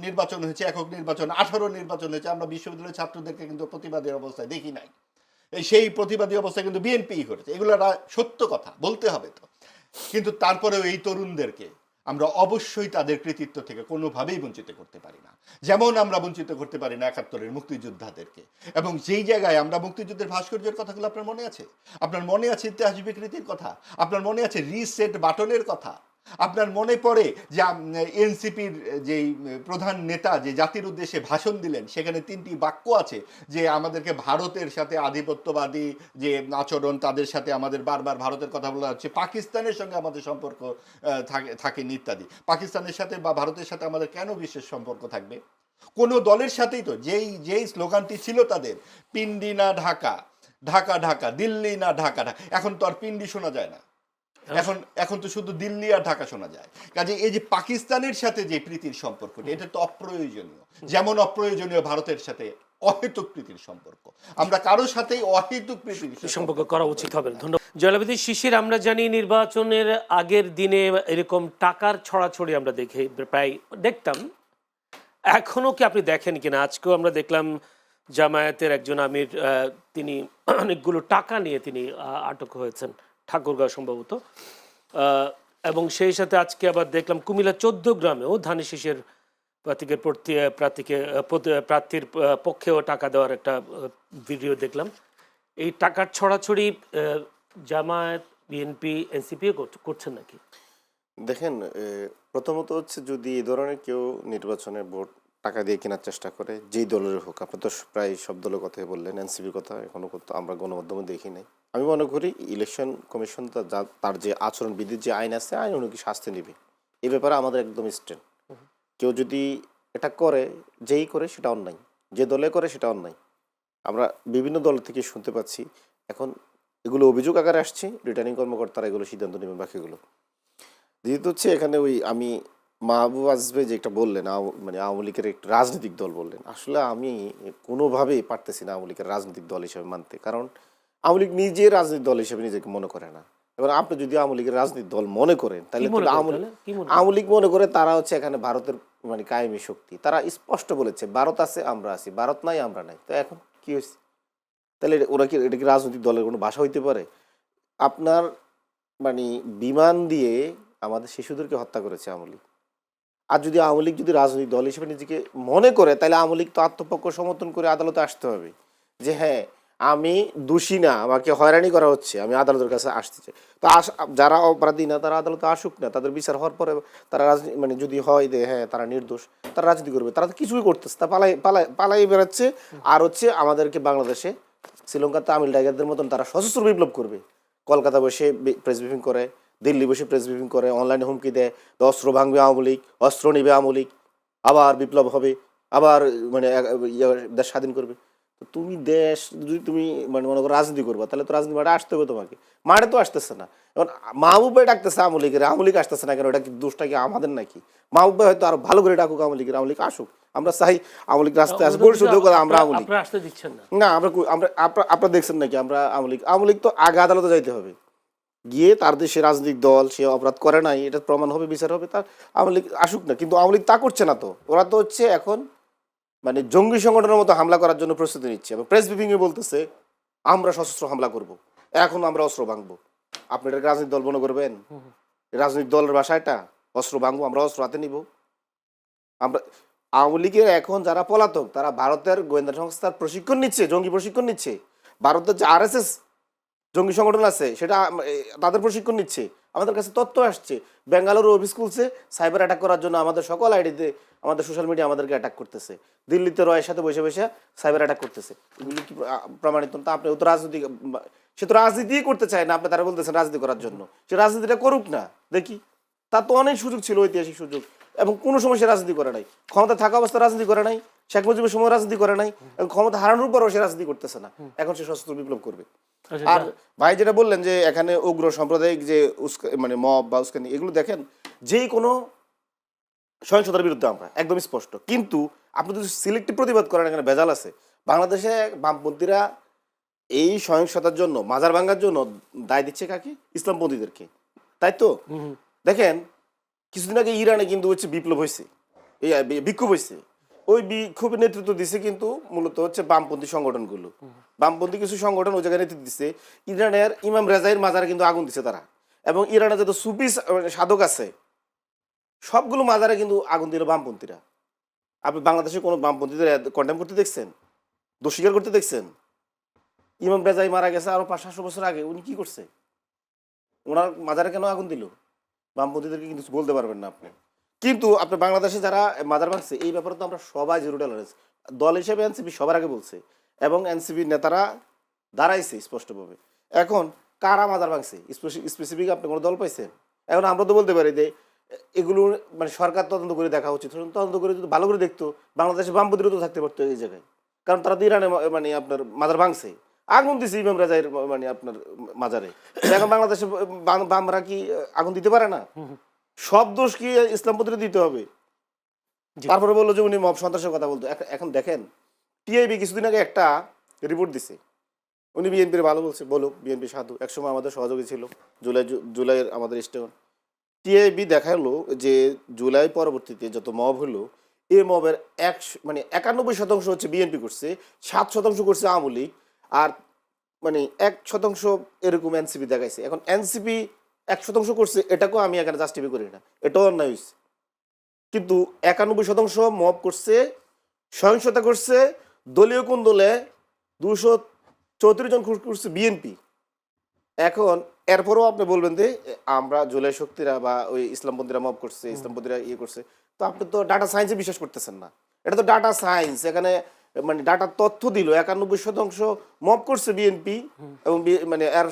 Speaker 2: নির্বাচন হয়েছে, একক নির্বাচন, 18 নির্বাচন হয়েছে, আমরা বিশ্ববিদ্যালয়ের ছাত্রদেরকে কিন্তু প্রতিবাদী অবস্থায় দেখি নাই। সেই প্রতিবাদী অবস্থায় কিন্তু বিএনপিই করেছে। এগুলো সত্য কথা বলতে হবে তো। কিন্তু তারপরেও এই তরুণদেরকে আমরা অবশ্যই তাদের কৃতিত্ব থেকে কোনোভাবেই বঞ্চিত করতে পারি না। যেমন আমরা বঞ্চিত করতে পারি না 71-এর মুক্তিযোদ্ধাদেরকে। এবং যেই জায়গায় আমরা মুক্তিযুদ্ধের ভাস্কর্যের কথাগুলো আপনার মনে আছে? আপনার মনে আছে ইতিহাস বিকৃতির কথা? আপনার মনে আছে রিসেট বাটনের কথা? আপনার মনে পড়ে যে এনসিপির যেই প্রধান নেতা যে জাতির উদ্দেশ্যে ভাষণ দিলেন, সেখানে 3টি বাক্য আছে যে আমাদেরকে ভারতের সাথে আধিপত্যবাদী যে আচরণ, তাদের সাথে আমাদের বারবার ভারতের কথা বলা হচ্ছে, পাকিস্তানের সঙ্গে আমাদের সম্পর্ক থাকেনি ইত্যাদি। পাকিস্তানের সাথে বা ভারতের সাথে আমাদের কেন বিশেষ সম্পর্ক থাকবে? কোনো দলের সাথেই তো যেই স্লোগানটি ছিল তাদের, পিন্ডি না ঢাকা, ঢাকা ঢাকা, দিল্লি না ঢাকা ঢাকা। এখন তো আর পিন্ডি শোনা যায় না, এখন তো শুধু দিল্লি আর ঢাকা শোনা যায়। কাজে এই যে পাকিস্তানের সাথে যে প্রীতির সম্পর্কটি, এটা তো অপ্রয়োজনীয়। যেমন অপ্রয়োজনীয় ভারতের সাথে অহেতুক প্রীতির সম্পর্ক। আমরা কারোর সাথেই অহেতুক প্রীতির
Speaker 1: সম্পর্ক করা উচিত হবে না। ধন্যবাদ জয়লাভিদি শিশির। আমরা জানি নির্বাচনের আগের দিনে এরকম টাকার ছড়াছড়ি আমরা প্রায় দেখতাম। এখনো কি আপনি দেখেন কিনা? আজকেও আমরা দেখলাম জামায়াতের একজন আমির, তিনি অনেকগুলো টাকা নিয়ে তিনি আটক হয়েছেন ঠাকুরগাঁও সম্ভবত। এবং সেই সাথে আজকে আবার দেখলাম কুমিল্লা 14 গ্রামেও ধানের শীষের প্রার্থীর পক্ষেও টাকা দেওয়ার একটা ভিডিও দেখলাম। এই টাকার ছড়াছড়ি জামায়াত, বিএনপি, এনসিপিও করছেন নাকি?
Speaker 3: দেখেন, প্রথমত হচ্ছে যদি এই ধরনের কেউ নির্বাচনে ভোট টাকা দিয়ে কেনার চেষ্টা করে, যেই দলের হোক, আপনি তো প্রায় সব দলের কথাই বললেন, এনসিপির কথা এখনো আমরা গণমাধ্যমে দেখি নাই। আমি মনে করি ইলেকশন কমিশন তার যে আচরণবিধির যে আইন আছে, আইন অনুযায়ী শাস্তি নেবে। এই ব্যাপারে আমাদের একদম স্ট্যান্ড। কেউ যদি এটা করে, যেই করে সেটা অন্যায়, যে দলে করে সেটা অন্যায়। আমরা বিভিন্ন দল থেকে শুনতে পাচ্ছি এখন এগুলো অভিযোগ আকারে আসছে, রিটার্নিং কর্মকর্তারা এগুলো সিদ্ধান্ত নেবেন বাকিগুলো। যেহেতু হচ্ছে এখানে ওই আমি মাহবুব আসবে যে একটা বললেন, মানে আওয়ামী লীগের একটা রাজনৈতিক দল বললেন, আসলে আমি কোনোভাবেই পারতেছি না আওয়ামী লীগের রাজনৈতিক দল হিসেবে মানতে। কারণ আওয়ামী লীগ নিজে রাজনৈতিক দল হিসেবে নিজেকে মনে করে না। এবার আপনি যদি আওয়ামী লীগের রাজনৈতিক দল মনে করেন, তাহলে আওয়ামী লীগ মনে করে তারা হচ্ছে এখানে ভারতের মানে কায়েমি শক্তি। তারা স্পষ্ট বলেছে ভারত আছে আমরা আছি, ভারত নাই আমরা নাই। তো এখন কি হয়েছে? তাহলে ওরা কি, এটা কি রাজনৈতিক দলের কোনো ভাষা হইতে পারে? আপনার মানে বিমান দিয়ে আমাদের শিশুদেরকে হত্যা করেছে আওয়ামী লীগ। আর যদি আওয়ামী লীগ যদি রাজনৈতিক দল হিসেবে নিজেকে মনে করে, তাহলে আওয়ামী লীগ তো আত্মপক্ষ সমর্থন করে আদালতে আসতে হবে যে হ্যাঁ আমি দোষী না, আমাকে হয়রানি করা হচ্ছে, আমি আদালতের কাছে আসতে চাই। তো যারা অপরাধী না তারা আদালতে আসুক না, তাদের বিচার হওয়ার পরে তারা রাজনীতি মানে যদি হয় যে হ্যাঁ তারা নির্দোষ, তারা রাজনীতি করবে। তারা তো কিছুই করতেছে, তা পালাই বেড়াচ্ছে। আর হচ্ছে আমাদেরকে বাংলাদেশে শ্রীলঙ্কার তামিল টাইগারদের মতন তারা সশস্ত্র বিপ্লব করবে। কলকাতা বসে প্রেস ব্রিফিং করে, দিল্লি বসে প্রেস ব্রিফিং করে, অনলাইনে হুমকি দেয়, অস্ত্র ভাঙবে আওয়ামী লীগ, অস্ত্র নেবে আওয়ামী লীগ, আবার বিপ্লব হবে, আবার মানে দেশ স্বাধীন করবে। তো তুমি দেশ যদি তুমি মানে মনে করো রাজনীতি করবা, তাহলে তো রাজনীতি মাঠে আসতে হবে তোমাকে। মাঠে তো আসতেছে না। এখন মাহবুব ভাই ডাকতেছে আওয়ামী লীগের, আওয়ামী লীগ আসতেছে না কেন? এটা কি দোষটা কি আমাদের নাকি? মাহবুব ভাই হয়তো আরো ভালো করে ডাকুক আওয়ামী লীগের, আওয়ামী লীগ আসুক, আমরা চাই আওয়ামী লীগ রাস্তায় আসবো, আমরা আওয়ামী লীগ
Speaker 1: আসতে দিচ্ছেন না।
Speaker 3: না। আপনারা দেখছেন নাকি আমরা আওয়ামী লীগ তো আগে আদালতে যাইতে হবে, গিয়ে তার দেশে রাজনৈতিক দল সে অপরাধ করে নাই, এটা প্রমাণ হবে, বিচার হবে, তার আওয়ামী লীগ আসুক না। কিন্তু আওয়ামী লীগ তা করছে না। তো ওরা তো হচ্ছে এখন মানে জঙ্গি সংগঠনের মতো হামলা করার জন্য প্রস্তুতি নিচ্ছে এবং প্রেস ব্রিফিংয়ে বলতেছে আমরা সশস্ত্র হামলা করব, এখন আমরা অস্ত্র ভাঙবো। আপনি এটা রাজনৈতিক দল মনে করবেন? রাজনৈতিক দলের ভাষা এটা? অস্ত্র ভাঙবো, আমরা অস্ত্র হাতে নিব। আমরা আওয়ামী লীগের এখন যারা পলাতক, তারা ভারতের গোয়েন্দা সংস্থার প্রশিক্ষণ নিচ্ছে, জঙ্গি প্রশিক্ষণ নিচ্ছে। ভারতের যে RSS জঙ্গি সংগঠন আছে সেটা তাদের প্রশিক্ষণ নিচ্ছে। আমাদের কাছে তথ্য আসছে বেঙ্গালুরু অফিস খুলছে সাইবার অ্যাটাক করার জন্য, আমাদের সকল আইডিতে আমাদের সোশ্যাল মিডিয়া আমাদেরকে অ্যাটাক করতেছে। দিল্লিতে রয়ের সাথে বসে বসে সাইবার অ্যাটাক করতেছে। এগুলো কি প্রমাণিত? তা আপনি তো রাজনীতি, সে তো রাজনীতি করতে চায় না, আপনি তারা বলতেছেন রাজনীতি করার জন্য। সে রাজনীতিটা করুক না, দেখি। তার তো অনেক সুযোগ ছিল, ঐতিহাসিক সুযোগ, এবং কোনো সময় সে রাজনীতি করে নাই। ক্ষমতা থাকা অবস্থায় রাজনীতি করে নাই, শেখ মুজিবের সময় রাজনীতি করে নাই, এবং ক্ষমতা হারানোর পরও সে রাজনীতি করতেছে না। এখন সে সশস্ত্র বিপ্লব করবে। আর ভাই যেটা বললেন যে এখানে উগ্র সাম্প্রদায়িক যে মানে মব বা উস্কানি, এগুলো দেখেন যেই কোনো সহিংসতার বিরুদ্ধে আমরা একদম স্পষ্ট। কিন্তু আপনি যদি সিলেক্টিভ প্রতিবাদ করেন, এখানে ভেজাল আছে। বাংলাদেশে বামপন্থীরা এই সহিংসতার জন্য, মাজার ভাঙার জন্য দায় দিচ্ছে কাকে? ইসলামপন্থীদেরকে, তাই তো? দেখেন কিছুদিন আগে ইরানে কিন্তু হচ্ছে বিপ্লব হয়েছে, এই বিক্ষোভ হয়েছে। ওই বিক্ষোভের নেতৃত্ব দিচ্ছে কিন্তু মূলত হচ্ছে বামপন্থী সংগঠনগুলো। বামপন্থী কিছু সংগঠন ওই জায়গায় নেতৃত্ব দিচ্ছে। ইরানের ইমাম রেজাইর মাজারে কিন্তু আগুন দিচ্ছে তারা, এবং ইরানে যত সুফি সাধক আছে সবগুলো মাজারে কিন্তু আগুন দিল বামপন্থীরা। আপনি বাংলাদেশে কোনো বামপন্থীদের কন্ডেম করতে দেখছেন, দোষ স্বীকার করতে দেখছেন? ইমাম রেজাই মারা গেছে আরো 500-700 বছর আগে, উনি কি করছে? ওনার মাজারে কেন আগুন দিল? বামপন্থীদেরকে কিন্তু বলতে পারবেন না আপনি। কিন্তু আপনি বাংলাদেশে যারা মাজার ভাঙছে, এই ব্যাপারে তো আমরা সবাই জিরো টলারেন্স দল হিসেবে এনসিপি সবার আগে বলছে, এবং এনসিপির নেতারা দাঁড়াইছে স্পষ্টভাবে। এখন কারা মাজার ভাঙছে স্পেসিফিক আপনি কোনো দল পাইছেন? এখন আমরা তো বলতে পারি যে এগুলো মানে সরকার তদন্ত করে দেখা উচিত। তদন্ত করে যদি ভালো করে দেখতো, বাংলাদেশে বামপন্থীরা তো থাকতে পারতো এই জায়গায়। কারণ তারা তো ইরানে মানে আপনার মাজার ভাঙছে, আগুন দিছে ইমাম রাজাইর মানে আপনার মাজারে। এখন বাংলাদেশে বামরা কি আগুন দিতে পারে না? সব দোষ কি ইসলামপন্থীরা দিতে হবে? তারপরে বললো যে উনি মব সন্ত্রাসের কথা বলতো। এখন দেখেন টিআইবি কিছুদিন আগে একটা রিপোর্ট দিছে, উনি বিএনপির ভালো বলছে, বলুক, বিএনপি সাধু, একসময় আমাদের সহযোগী ছিল, জুলাইয়ের আমাদের স্টেশন। টিআইবি দেখালো যে জুলাই পরবর্তীতে যত মব হলো, এই মবের 91% হচ্ছে বিএনপি করছে, 7% করছে আওয়ামী লীগ, আর 1% এরকম এনসিপি দেখাইছে। এখন এনসিপি 1% করছে, এটাকেও আমি এখানে জাস্টিফাই করি না, এটাও অন্যায় হয়েছে। কিন্তু 91% মব করছে, সহিংসতা করছে, দলীয় কোন দলে 234 জন করছে বিএনপি। এখন এরপরও আপনি বলবেন যে আমরা জুলাই শক্তিরা বা ওই ইসলামপন্থীরা মব করছে, ইসলামপন্থীরা ইয়ে করছে, তো আপনি তো ডাটা সায়েন্সে বিশ্বাস করতেছেন না। এটা তো ডাটা সায়েন্স, এখানে ডাটার তথ্য দিল 91% মব করছে বিএনপি এবং এর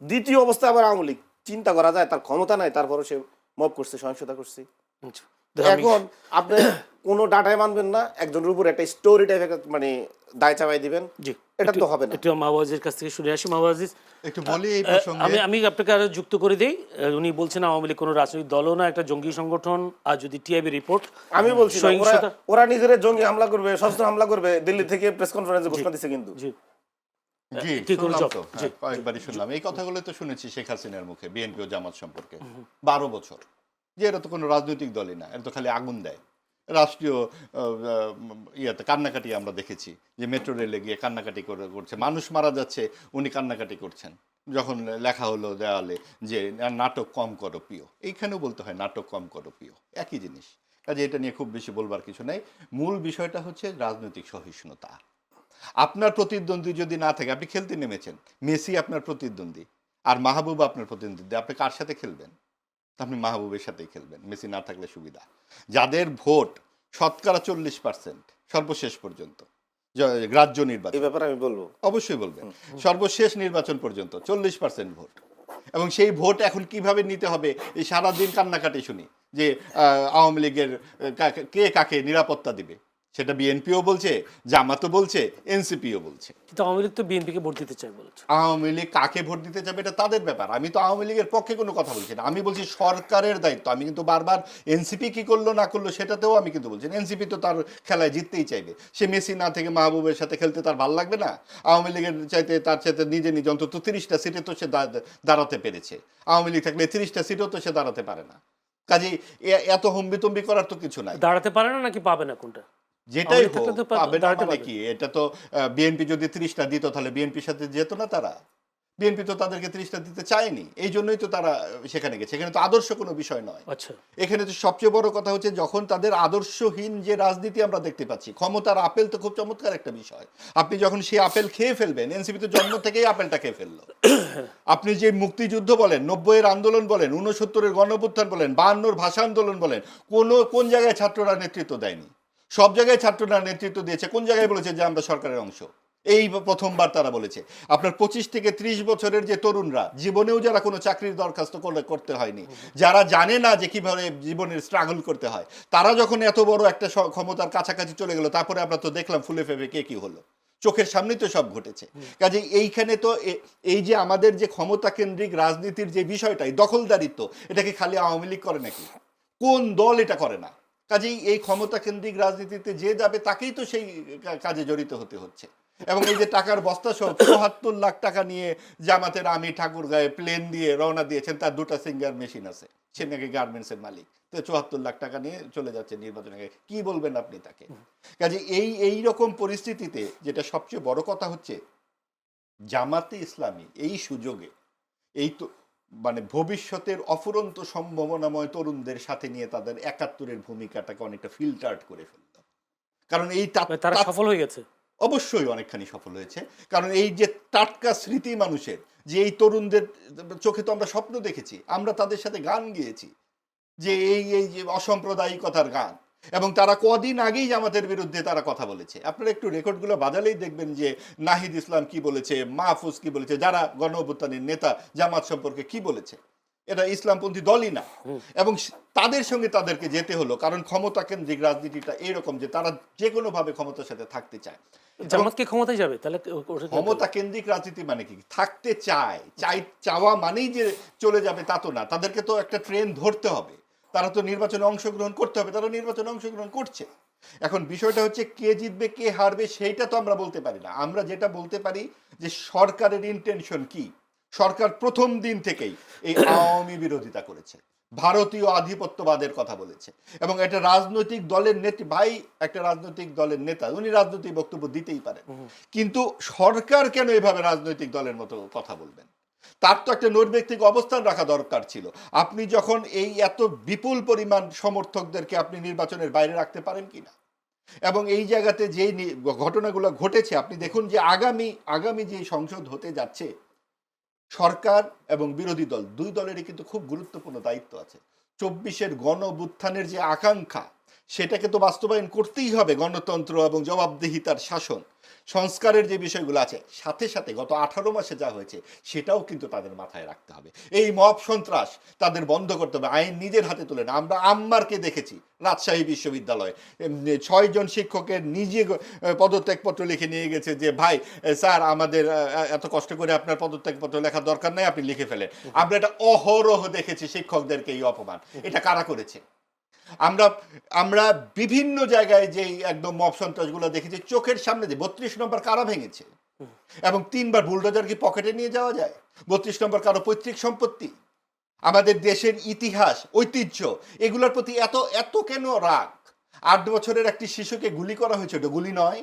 Speaker 3: দ্বিতীয় অবস্থা আবার আওয়ামী লীগ। চিন্তা করা যায়, তার ক্ষমতা নাই, তারপরও সে মব করছে, সহিংসতা করছে। এখন আপনি কোনো ডাটায় মানবেন না, একজনের উপর একটা স্টোরি টাইপের দায় চাপাই দিবেন, এটা তো হবে না।
Speaker 1: একটু মাওয়াজির কাছ থেকে শুনে আসি। মাওয়াজি,
Speaker 2: একটু বলি এই প্রসঙ্গে।
Speaker 1: আমি আপনাকে আরো যুক্ত করে দেই। উনি বলছেন আওয়ামী লীগ কোনো রাজনৈতিক দলও না, একটা জঙ্গি সংগঠন। আর যদি টিআইবি রিপোর্ট,
Speaker 3: আমি বলছি ওরা নিজেরা জঙ্গি হামলা করবে, সশস্ত্র হামলা করবে, দিল্লি থেকে প্রেস কনফারেন্সে ঘোষণা দিচ্ছে। কিন্তু
Speaker 2: কয়েকবারই শুনলাম এই কথাগুলো, তো শুনেছি শেখ হাসিনার মুখে বিএনপি ও জামাত সম্পর্কে 12 বছর, যে এরা তো কোনো রাজনৈতিক দলই না, এরা তো খালি আগুন দেয়। রাষ্ট্রীয় ইয়াতে কান্নাকাটি আমরা দেখেছি, যে মেট্রো রেলে গিয়ে কান্নাকাটি করছে, মানুষ মারা যাচ্ছে, উনি কান্নাকাটি করছেন। যখন লেখা হলো দেওয়ালে যে নাটক কম করো প্রিয়, এইখানেও বলতে হয় নাটক কম করো প্রিয়, একই জিনিস। কাজে এটা নিয়ে খুব বেশি বলবার কিছু নাই। মূল বিষয়টা হচ্ছে রাজনৈতিক সহিষ্ণুতা। আপনার প্রতিদ্বন্দ্বী যদি না থাকে, আপনি খেলতে নেমেছেন, মেসি আপনার প্রতিদ্বন্দ্বী আর মাহবুব আপনার প্রতিদ্বন্দ্বী, আপনি কার সাথে খেলবেন? আপনি মাহবুবের সাথেই খেলবেন, মেসি না থাকলে সুবিধা। যাদের ভোট শতকরা 40% সর্বশেষ পর্যন্ত গ্রাহ্য নির্বাচন,
Speaker 3: এই ব্যাপারে আমি বলবো,
Speaker 2: অবশ্যই বলবেন, সর্বশেষ নির্বাচন পর্যন্ত 40% ভোট, এবং সেই ভোট এখন কিভাবে নিতে হবে এই সারাদিন কান্নাকাটি শুনি যে আওয়ামী লীগের কে কাকে নিরাপত্তা দিবে, সেটা বিএনপিও বলছে, জামাতও বলছে, এনসিপিও বলছে।
Speaker 1: কিন্তু আওয়ামী লীগ তো বিএনপিকে ভোট দিতে চায় বলছে।
Speaker 2: আওয়ামী লীগ কাকে ভোট দিতে যাবে এটা তাদের ব্যাপার। আমি তো আওয়ামী লীগের পক্ষে কোনো কথা বলছি না, আমি বলছি সরকারের দায়িত্ব। আমি কিন্তু বারবার এনসিপি কি করলো না করলো সেটাতেও আমি কিন্তু বলছি, এনসিপি তো তার খেলায় জিততেই চাইবে। সে মেসি না থেকে মাহবুবের সাথে খেলতে তার ভালো লাগবে না? আওয়ামী লীগের তার চাইতে নিজে অন্তত 30টা সিটে তো সে দাঁড়াতে পেরেছে। আওয়ামী লীগ থাকলে 30টা সিটেও তো সে দাঁড়াতে পারে না। কাজেই এত হম্বিতম্বি করার তো কিছু নাই।
Speaker 1: দাঁড়াতে পারে না নাকি পাবে না, কোনটা?
Speaker 2: যেটাই হোক পাবে না মানে কি? এটা তো বিএনপি যদি 30টা দিত তাহলে বিএনপির সাথে যেত না তারা? বিএনপি তো তাদেরকে 30টা দিতে চায়নি, এই জন্যই তো তারা সেখানে গেছে। এখানে তো আদর্শ কোনো বিষয় নয়।
Speaker 1: আচ্ছা,
Speaker 2: এখানে তো সবচেয়ে বড় কথা হচ্ছে যখন তাদের আদর্শহীন যে রাজনীতি আমরা দেখতে পাচ্ছি, ক্ষমতার আপেল তো খুব চমৎকার একটা বিষয়। আপনি যখন সেই আপেল খেয়ে ফেলবেন, এনসিপি তো জন্ম থেকেই আপেলটা খেয়ে ফেললো। আপনি যে মুক্তিযুদ্ধ বলেন, 90-এর আন্দোলন বলেন, 69-এর গণঅভ্যুত্থান বলেন, 52-এর ভাষা আন্দোলন বলেন, কোন জায়গায় ছাত্ররা নেতৃত্ব দেয়নি? সব জায়গায় ছাত্ররা নেতৃত্ব দিয়েছে। কোন জায়গায় বলেছে যে আমরা সরকারের অংশ? এই প্রথমবার তারা বলেছে। আপনার 25 থেকে 30 বছরের যে তরুণরা, জীবনেও যারা কোনো চাকরির দরখাস্ত করতে হয়নি, যারা জানে না যে কিভাবে জীবনের স্ট্রাগল করতে হয়, তারা যখন এত বড় একটা ক্ষমতার কাছাকাছি চলে গেল, তারপরে আমরা তো দেখলাম ফুলে ফেপে কে কি হলো, চোখের সামনেই তো সব ঘটেছে। কাজে এইখানে তো এই যে আমাদের যে ক্ষমতা কেন্দ্রিক রাজনীতির যে বিষয়টা, দখলদারিত্ব, এটাকে খালি আওয়ামী লীগ করে নাকি? কোন দল এটা করে না? কাজেই এই ক্ষমতা কেন্দ্রিক রাজনীতিতে যে যাবে তাকেই তো সেই কাজে জড়িত হতে হচ্ছে। এবং এই যে টাকার বস্তা সহ 74 লাখ টাকা নিয়ে জামাতের আমি ঠাকুরগাঁয়ে প্লেন দিয়ে রওনা দিয়েছেন, তার 2টা সিঙ্গার মেশিন আছে, সে নাকি গার্মেন্টসের মালিক, তো 74 লাখ টাকা নিয়ে চলে যাচ্ছে নির্বাচনে। কি বলবেন আপনি তাকে? কাজে এই রকম পরিস্থিতিতে যেটা সবচেয়ে বড় কথা হচ্ছে, জামাতে ইসলামী এই সুযোগে এই তো ভবিষ্যতের অফুরন্ত সম্ভাবনাময় তরুণদের সাথে নিয়ে তাদের 71-এর ভূমিকাটাকে অনেকটা ফিল্টার্ড করে ফেলল। কারণ এই
Speaker 1: তারা সফল হয়ে গেছে,
Speaker 2: অবশ্যই অনেকখানি সফল হয়েছে। কারণ এই যে টাটকা স্মৃতি মানুষের, যে এই তরুণদের চোখে তো আমরা স্বপ্ন দেখেছি, আমরা তাদের সাথে গান গেয়েছি, যে এই যে অসাম্প্রদায়িকতার গান, এবং তারা কদিন আগেই জামাতের বিরুদ্ধে তারা কথা বলেছে। আপনারা একটু রেকর্ডগুলো বাজালেই দেখবেন যে নাহিদ ইসলাম কি বলেছে, মাহফুজ কি বলেছে, যারা গণঅভ্যুত্থানের নেতা জামাত সম্পর্কে কি বলেছে। এটা ইসলামপন্থী দলই না, এবং তাদের সঙ্গে তাদেরকে যেতে হলো কারণ ক্ষমতা কেন্দ্রিক রাজনীতিটা এরকম যে তারা যে কোনো ভাবে ক্ষমতার সাথে থাকতে চায়।
Speaker 1: জামাতকে ক্ষমতায় যাবে, তাহলে
Speaker 2: ক্ষমতা কেন্দ্রিক রাজনীতি মানে কি? থাকতে চাওয়া মানেই যে চলে যাবে তা তো না। তাদেরকে তো একটা ট্রেন ধরতে হবে, তারা তো নির্বাচনে অংশগ্রহণ করতে হবে, তারা নির্বাচনে অংশগ্রহণ করছে। এখন বিষয়টা হচ্ছে কে জিতবে কে হারবে সেইটা তো আমরা বলতে পারি না। আমরা যেটা বলতে পারি যে সরকারের ইন্টেনশন কি। সরকার প্রথম দিন থেকেই এই আওয়ামী বিরোধিতা করেছে, ভারতীয় আধিপত্যবাদের কথা বলেছে, এবং একটা রাজনৈতিক দলের একটা রাজনৈতিক দলের নেতা, উনি রাজনৈতিক বক্তব্য দিতেই পারেন, কিন্তু সরকার কেন এভাবে রাজনৈতিক দলের মতো কথা বলবেন? তার তো একটা নৈর্ব্যক্তিক অবস্থান রাখা দরকার ছিল। আপনি যখন এই এত বিপুল পরিমাণ সমর্থকদেরকে আপনি নির্বাচনের বাইরে রাখতে পারেন কিনা, এবং এই জায়গাতে যে ঘটনাগুলো ঘটেছে আপনি দেখুন যে আগামী যে সংসদ হতে যাচ্ছে, সরকার এবং বিরোধী দল দুই দলেরই কিন্তু খুব গুরুত্বপূর্ণ দায়িত্ব আছে। 24-এর গণ অভ্যুত্থানের যে আকাঙ্ক্ষা সেটাকে তো বাস্তবায়ন করতেই হবে। গণতন্ত্র এবং জবাবদিহিতার শাসন সংস্কারের যে বিষয়গুলো আছে, সাথে সাথে গত 18 মাসে যা হয়েছে সেটাও কিন্তু তাদের মাথায় রাখতে হবে। এই মব সন্ত্রাস তাদের বন্ধ করতে হবে, আইন নিজের হাতে তুলে না। আমরা আম্মারকে দেখেছি রাজশাহী বিশ্ববিদ্যালয়ে 6 জন শিক্ষকের নিজে পদত্যাগপত্র লিখে নিয়ে গেছে যে ভাই স্যার আমাদের এত কষ্ট করে আপনার পদত্যাগপত্র লেখার দরকার নাই, আপনি লিখে ফেলেন। আমরা এটা অহরহ দেখেছি, শিক্ষকদেরকে এই অপমান। এটা কারা করেছে? আমরা বিভিন্ন জায়গায় যে একদম মব সন্ত্রাসগুলো দেখেছি, চোখের সামনে যে 32 নম্বর কারা ভেঙেছে, এবং 3বার বুলডোজার কি পকেটে নিয়ে যাওয়া যায়? 32 নম্বর কারো পৈতৃক সম্পত্তি, আমাদের দেশের ইতিহাস, ঐতিহ্য, এগুলোর প্রতি এত এত কেন রাগ? 8 বছরের একটি শিশুকে গুলি করা হয়েছে, ওটা গুলি নয়,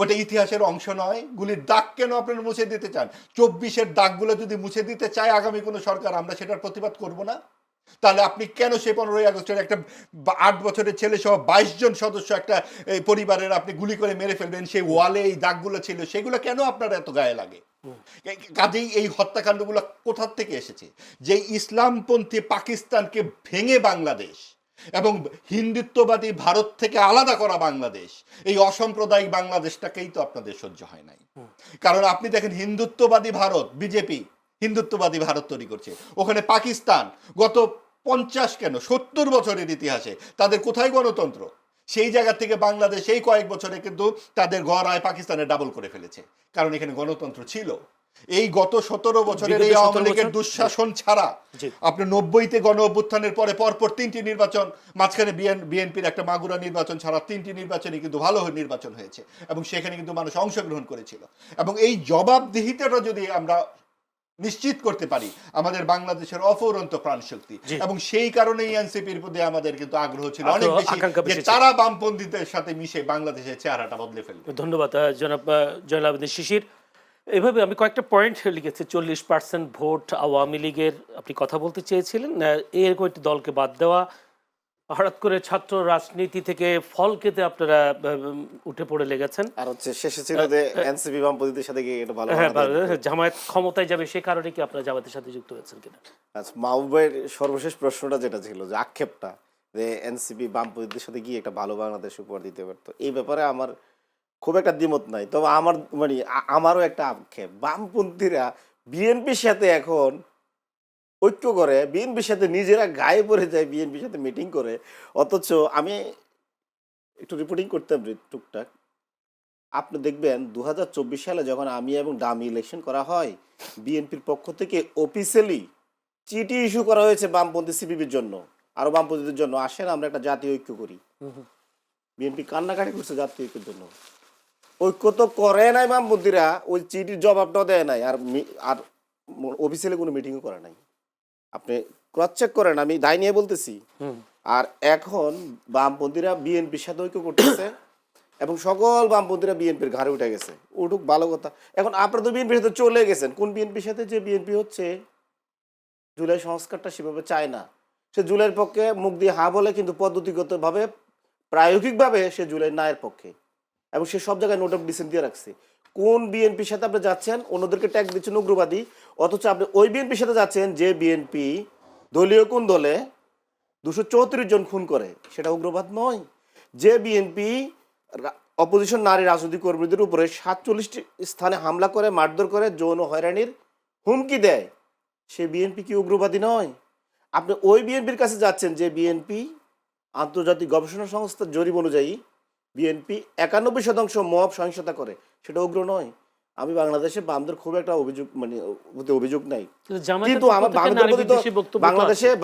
Speaker 2: ওটা ইতিহাসের অংশ নয়। গুলির দাগ কেন আপনারা মুছে দিতে চান? 24-এর দাগগুলো যদি মুছে দিতে চায় আগামী কোনো সরকার, আমরা সেটার প্রতিবাদ করব না? তাহলে আপনি কেন সেই 15ই আগস্টের একটা 8 বছরের ছেলে সহ 22 জন সদস্য একটা পরিবারের আপনি গুলি করে মেরে ফেলবেন? সেই ওয়ালে এই দাগগুলো ছিল, সেগুলো কেন আপনার এত গায়ে লাগে? কাজেই এই হত্যাকাণ্ডগুলো কোথার থেকে এসেছে? যে ইসলামপন্থী পাকিস্তানকে ভেঙে বাংলাদেশ এবং হিন্দুত্ববাদী ভারত থেকে আলাদা করা বাংলাদেশ, এই অসাম্প্রদায়িক বাংলাদেশটাকেই তো আপনাদের সহ্য হয় নাই। কারণ আপনি দেখেন হিন্দুত্ববাদী ভারত, বিজেপি হিন্দুত্ববাদী ভারত তৈরি করছে, ওখানে পাকিস্তান গত 50 কেন 70 বছরের ইতিহাসে তাদের কোথায় গণতন্ত্র? সেই জায়গা থেকে বাংলাদেশ এই কয়েক বছরে কিন্তু তাদের গড় আয় পাকিস্তানের ডাবল করে ফেলেছে, কারণ এখানে গণতন্ত্র ছিল। এই গত 17 বছরের এই আওয়ামী লীগের দুঃশাসন ছাড়া আপনি 90-তে গণ অভ্যুত্থানের পরে পরপর 3টি নির্বাচন, মাঝখানে বিএনপির একটা মাগুরা নির্বাচন ছাড়া 3টি নির্বাচনই কিন্তু ভালো নির্বাচন হয়েছে, এবং সেখানে কিন্তু মানুষ অংশগ্রহণ করেছিল। এবং এই জবাবদিহিতাটা যদি আমরা নিশ্চিত করতে পারি, আমাদের বাংলাদেশের অফুরন্ত প্রাণশক্তি, এবং সেই কারণেই এনসিপির প্রতি আমাদের কিন্তু আগ্রহ ছিল অনেক বেশি, যে তারা বামপন্থীদের সাথে মিশে বাংলাদেশের চেহারাটা বদলে ফেলবে।
Speaker 1: ধন্যবাদ জনাব জয়নাল আবেদিন শিশির। এভাবে আমি কয়েকটা পয়েন্ট লিখেছি। 40% ভোট আওয়ামী লীগের আপনি কথা বলতে চেয়েছিলেন, এর কয়েকটি দলকে বাদ দেওয়া, হঠাৎ করে ছাত্র রাজনীতি থেকে ফল খেতে আপনারা উঠে পড়ে লেগেছেন,
Speaker 3: আর হচ্ছে শেষে ছিল যে এনসিপি বামপন্থীদের সাথে গিয়ে এটা ভালো
Speaker 1: জামায়াত ক্ষমতায় যাবে সে কারণে কি আপনারা জামায়াতের সাথে যুক্ত হয়েছেন কিনা?
Speaker 3: আচ্ছা, মাহবুবের সর্বশেষ প্রশ্নটা যেটা ছিল যে আক্ষেপটা, যে এনসিপি বামপন্থীদের সাথে গিয়ে একটা ভালো বাংলাদেশ উপহার দিতে পারতো, এই ব্যাপারে আমার খুব একটা দ্বিমত নাই। তবে আমার মানে আমারও একটা আক্ষেপ, বামপন্থীরা বিএনপির সাথে এখন ঐক্য করে, বিএনপির সাথে নিজেরা গায়ে পড়ে যায়, বিএনপির সাথে মিটিং করে। অথচ আমি একটু রিপোর্টিং করতাম টুকটাক, আপনি দেখবেন 2024 সালে যখন আমি এবং ডামি ইলেকশন করা হয়, বিএনপির পক্ষ থেকে অফিসিয়ালি চিঠি ইস্যু করা হয়েছে বামপন্থী সিপিবির জন্য, আরো বামপন্থীদের জন্য, আসেন আমরা একটা জাতীয় ঐক্য করি। বিএনপি কান্নাকাটি করছে জাতীয় ঐক্যের জন্য। ঐক্য তো করে নাই বামপন্থীরা, ওই চিঠির জবাবটাও দেয় নাই, আর অফিসিয়ালি কোনো মিটিংও করে নাই। আপনি ক্রস চেক করেন, আমি দায় নিয়ে বলতেছি। আর এখন বামপন্থীরা বিএনপির সাথে ঐক্য করতেছে, এবং সকল বামপন্থীরা বিএনপির ঘাড়ে উঠে গেছে। উঠুক, ভালো কথা। এখন আপনারা তো বিএনপির সাথে চলে গেছেন, কোন বিএনপির সাথে? যে বিএনপি হচ্ছে জুলাই সংস্কারটা সেভাবে চায় না, সে জুলাইয়ের পক্ষে মুখ দিয়ে হা বলে, কিন্তু পদ্ধতিগতভাবে প্রায়োগিকভাবে সে জুলাই নায়ের পক্ষে, এবং সে সব জায়গায় নোট অফ ডিসেন্ট দিয়ে রাখছে। কোন বিএনপির সাথে আপনি যাচ্ছেন? অন্যদেরকে ট্যাগ দিচ্ছেন উগ্রবাদী, অথচ আপনি ওই বিএনপির সাথে যাচ্ছেন যে বিএনপি দলীয় কোন দলে 234 জন খুন করে, সেটা উগ্রবাদ নয়। যে বিএনপি অপোজিশন নারী রাজনৈতিক কর্মীদের উপরে 47টি স্থানে হামলা করে, মারধর করে, যৌন হয়রানির হুমকি দেয়, সে বিএনপি কি উগ্রবাদী নয়? আপনি ওই বিএনপির কাছে যাচ্ছেন যে বিএনপি আন্তর্জাতিক গবেষণা সংস্থার জরিপ অনুযায়ী বিএনপি 91% মব সহিংসতা করে, সেটা উগ্র নয়। আমি বাংলাদেশে বামদের খুব একটা অভিযোগ নাই, কিন্তু আমার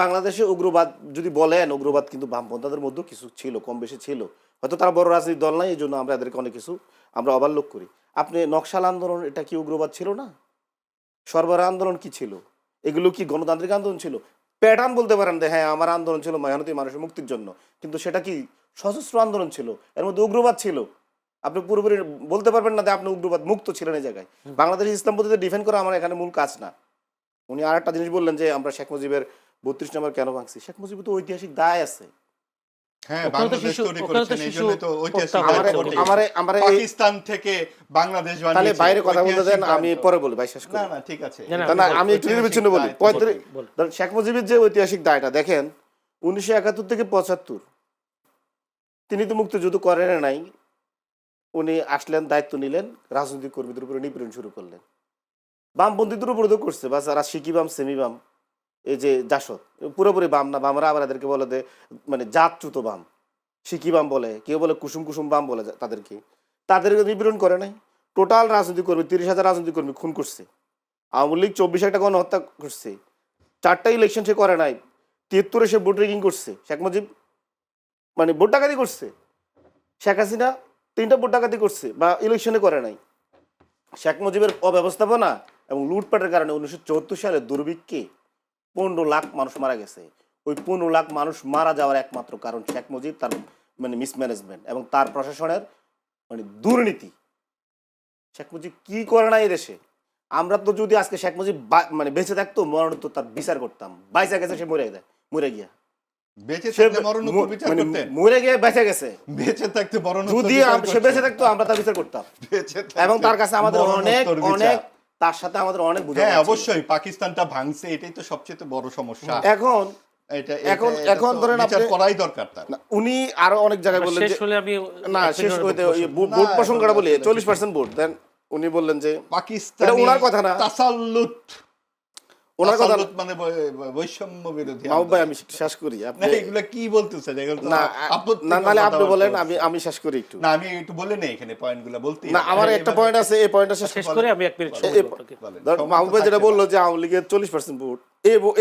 Speaker 3: বাংলাদেশে উগ্রবাদ যদি বলেন, উগ্রবাদ কিন্তু বামপন্থাদের মধ্যেও কিছু ছিল, কম বেশি ছিল। হয়তো তারা বড় রাজনৈতিক দল নাই, এই জন্য আমরা এদেরকে অনেক কিছু আমরা ওভারলোক করি। আপনি নকশাল আন্দোলন, এটা কি উগ্রবাদ ছিল না? সরবরাহ আন্দোলন কি ছিল? এগুলো কি গণতান্ত্রিক আন্দোলন ছিল? প্যাটার্ন বলতে পারেন যে হ্যাঁ আমার আন্দোলন ছিল মেহনতি মানুষের মুক্তির জন্য, কিন্তু সেটা কি সশস্ত্র আন্দোলন ছিল? এর মধ্যে উগ্রবাদ ছিল? আপনি পুরোপুরি বলতে পারবেন না যে আপনি উগ্রবাদ মুক্ত ছিলেন এই জায়গায়। বাংলাদেশ ইসলাম পদ্ধতি ডিফেন্ড করা আমার এখানে মূল কাজ না। উনি আর একটা জিনিস বললেন যে আমরা শেখ মুজিবের 32 নম্বর কেন ভাঙছি। শেখ মুজিব তো ঐতিহাসিক দায় আছে।
Speaker 2: হ্যাঁ,
Speaker 1: ওখানে তো
Speaker 2: বাংলাদেশ
Speaker 1: শিশু-
Speaker 2: তৈরি
Speaker 1: ওখানে তো
Speaker 2: করেছেন, এই
Speaker 1: শিশু
Speaker 2: জন্যই তো ঐতিহাসিক
Speaker 1: হত্যা
Speaker 2: দায়
Speaker 1: হয়েছে।
Speaker 2: বটে।
Speaker 3: আমার
Speaker 2: পাকিস্তান থেকে বাংলাদেশ
Speaker 3: তাহলে
Speaker 2: বানিয়েছে,
Speaker 3: বাইরে কথা বলতে
Speaker 2: ঐতিহাসিক
Speaker 3: দেন,
Speaker 2: দায়
Speaker 3: আমি
Speaker 2: তো।
Speaker 3: পরে বলি ভাই, শেষ
Speaker 2: না
Speaker 3: করি।
Speaker 2: না ঠিক আছে,
Speaker 1: না, না,
Speaker 3: না, আমি একটু নির্বিচ্ছিন্ন বলি।
Speaker 1: বল।
Speaker 3: ধরেন শেখ মুজিবের যে ঐতিহাসিক দায়টা দেখেন, 1971 থেকে 75 তিনি তো মুক্তিযুদ্ধ করেন নাই। উনি আসলেন, দায়িত্ব নিলেন, রাজনৈতিক কর্মীদের উপরে নিপীড়ন শুরু করলেন। বামপন্থীদের উপরে তো করছে, বা যারা শিকি বাম সেমি বাম, এই যে জাসদ পুরোপুরি বাম না, বামরা আবার এদেরকে বলে যে মানে জাতচ্যুত বাম, শিকি বাম বলে, কেউ বলে কুসুম কুসুম বাম বলে তাদেরকে নিপীড়ন করে নাই। টোটাল রাজনৈতিক কর্মী 30,000 রাজনৈতিক কর্মী খুন করছে। আওয়ামী লীগ 24 গণহত্যা করছে, 4টা ইলেকশন সে করে নাই, 73 সে ভোট রেগিং করছে। শেখ মুজিব মানে ভোট ডাকাতি করছে, শেখ হাসিনা 3টা ভোট ডাকাতি করছে বা ইলেকশনে করে নাই। শেখ মুজিবের অব্যবস্থাপনা এবং লুটপাটের কারণে 1974 সালে দুর্ভিক্ষে 15 লাখ মানুষ মারা গেছে। ওই 15 লাখ মানুষ মারা যাওয়ার একমাত্র কারণ শেখ মুজিব, তার মানে মিসম্যানেজমেন্ট এবং তার প্রশাসনের মানে দুর্নীতি। শেখ মুজিব কি করে না এই দেশে? আমরা তো যদি আজকে শেখ মুজিব মানে বেঁচে থাকতো, মরণোত্তর তার বিচার করতাম। বাইচা গেছে, সে মরে গিয়া
Speaker 2: বেঁচে
Speaker 3: সে
Speaker 2: থাকতে মরণোত্তর বিচার
Speaker 3: মানে
Speaker 2: করতেন,
Speaker 3: মরে গিয়ে বেঁচে গেছে।
Speaker 2: বেঁচে থাকতে মরণোত্তর
Speaker 3: যদি
Speaker 2: বিচার
Speaker 3: সে বেঁচে
Speaker 2: করতেন।
Speaker 3: থাকতো আমরা তার বিচার করতাম,
Speaker 2: বেঁচে থাকতে
Speaker 3: এবং তার কাছে আমাদের অনেক
Speaker 2: মরণোত্তর বিচার।
Speaker 3: অনেক তার সাথে আমাদের অনেক
Speaker 2: হ্যাঁ
Speaker 3: বোঝাপড়া ছিল।
Speaker 2: অবশ্যই, পাকিস্তানটা ভাঙছে, এটাই তো সবচেয়ে বড় সমস্যা।
Speaker 3: এখন এখন
Speaker 2: তো
Speaker 3: ধরেন
Speaker 2: বিচার
Speaker 3: আপনি,
Speaker 2: করাই দরকার তার।
Speaker 3: না, উনি আরো অনেক জায়গায় বললেন
Speaker 1: শেষ
Speaker 3: যে
Speaker 1: হলে আমি
Speaker 3: না,
Speaker 1: এক
Speaker 3: শেষ
Speaker 1: মিনিটের
Speaker 3: হইতে
Speaker 1: বক্তব্য
Speaker 3: ভোট
Speaker 2: না,
Speaker 3: প্রসঙ্গটা বলি,
Speaker 2: এখন
Speaker 3: 40% ভোট দেন। উনি বললেন যে
Speaker 2: পাকিস্তানি
Speaker 3: এটা ওনার কথা না,
Speaker 2: তাসাল্লুত,
Speaker 3: ওনার কথা
Speaker 2: তাসাল্লুত মানে বৈষম্য বিরোধী
Speaker 3: মাহবুব ভাই,
Speaker 2: আন্দোলন।
Speaker 3: আমি শেষ করি।
Speaker 2: না,
Speaker 3: আপনি
Speaker 2: এগুলা কি বলতেছেন? এগুলো তো
Speaker 3: না
Speaker 2: আপত্তিকর
Speaker 3: না, নাহলে আপনি
Speaker 2: কথাবার্তা
Speaker 3: বলেন,
Speaker 2: হচ্ছে।
Speaker 3: আমি শেষ করি একটু।
Speaker 2: না, আমি একটু বলে নেই এখানে পয়েন্টগুলো বলতে।
Speaker 3: না, আমার একটা পয়েন্ট আছে, এই পয়েন্টটা শেষ
Speaker 1: শেষ করে আমি 1 মিনিট সময় দেব আপনাকে।
Speaker 3: মাহবুব ভাই যেটা বললো যে আওয়ামী লীগের 40% ভোট,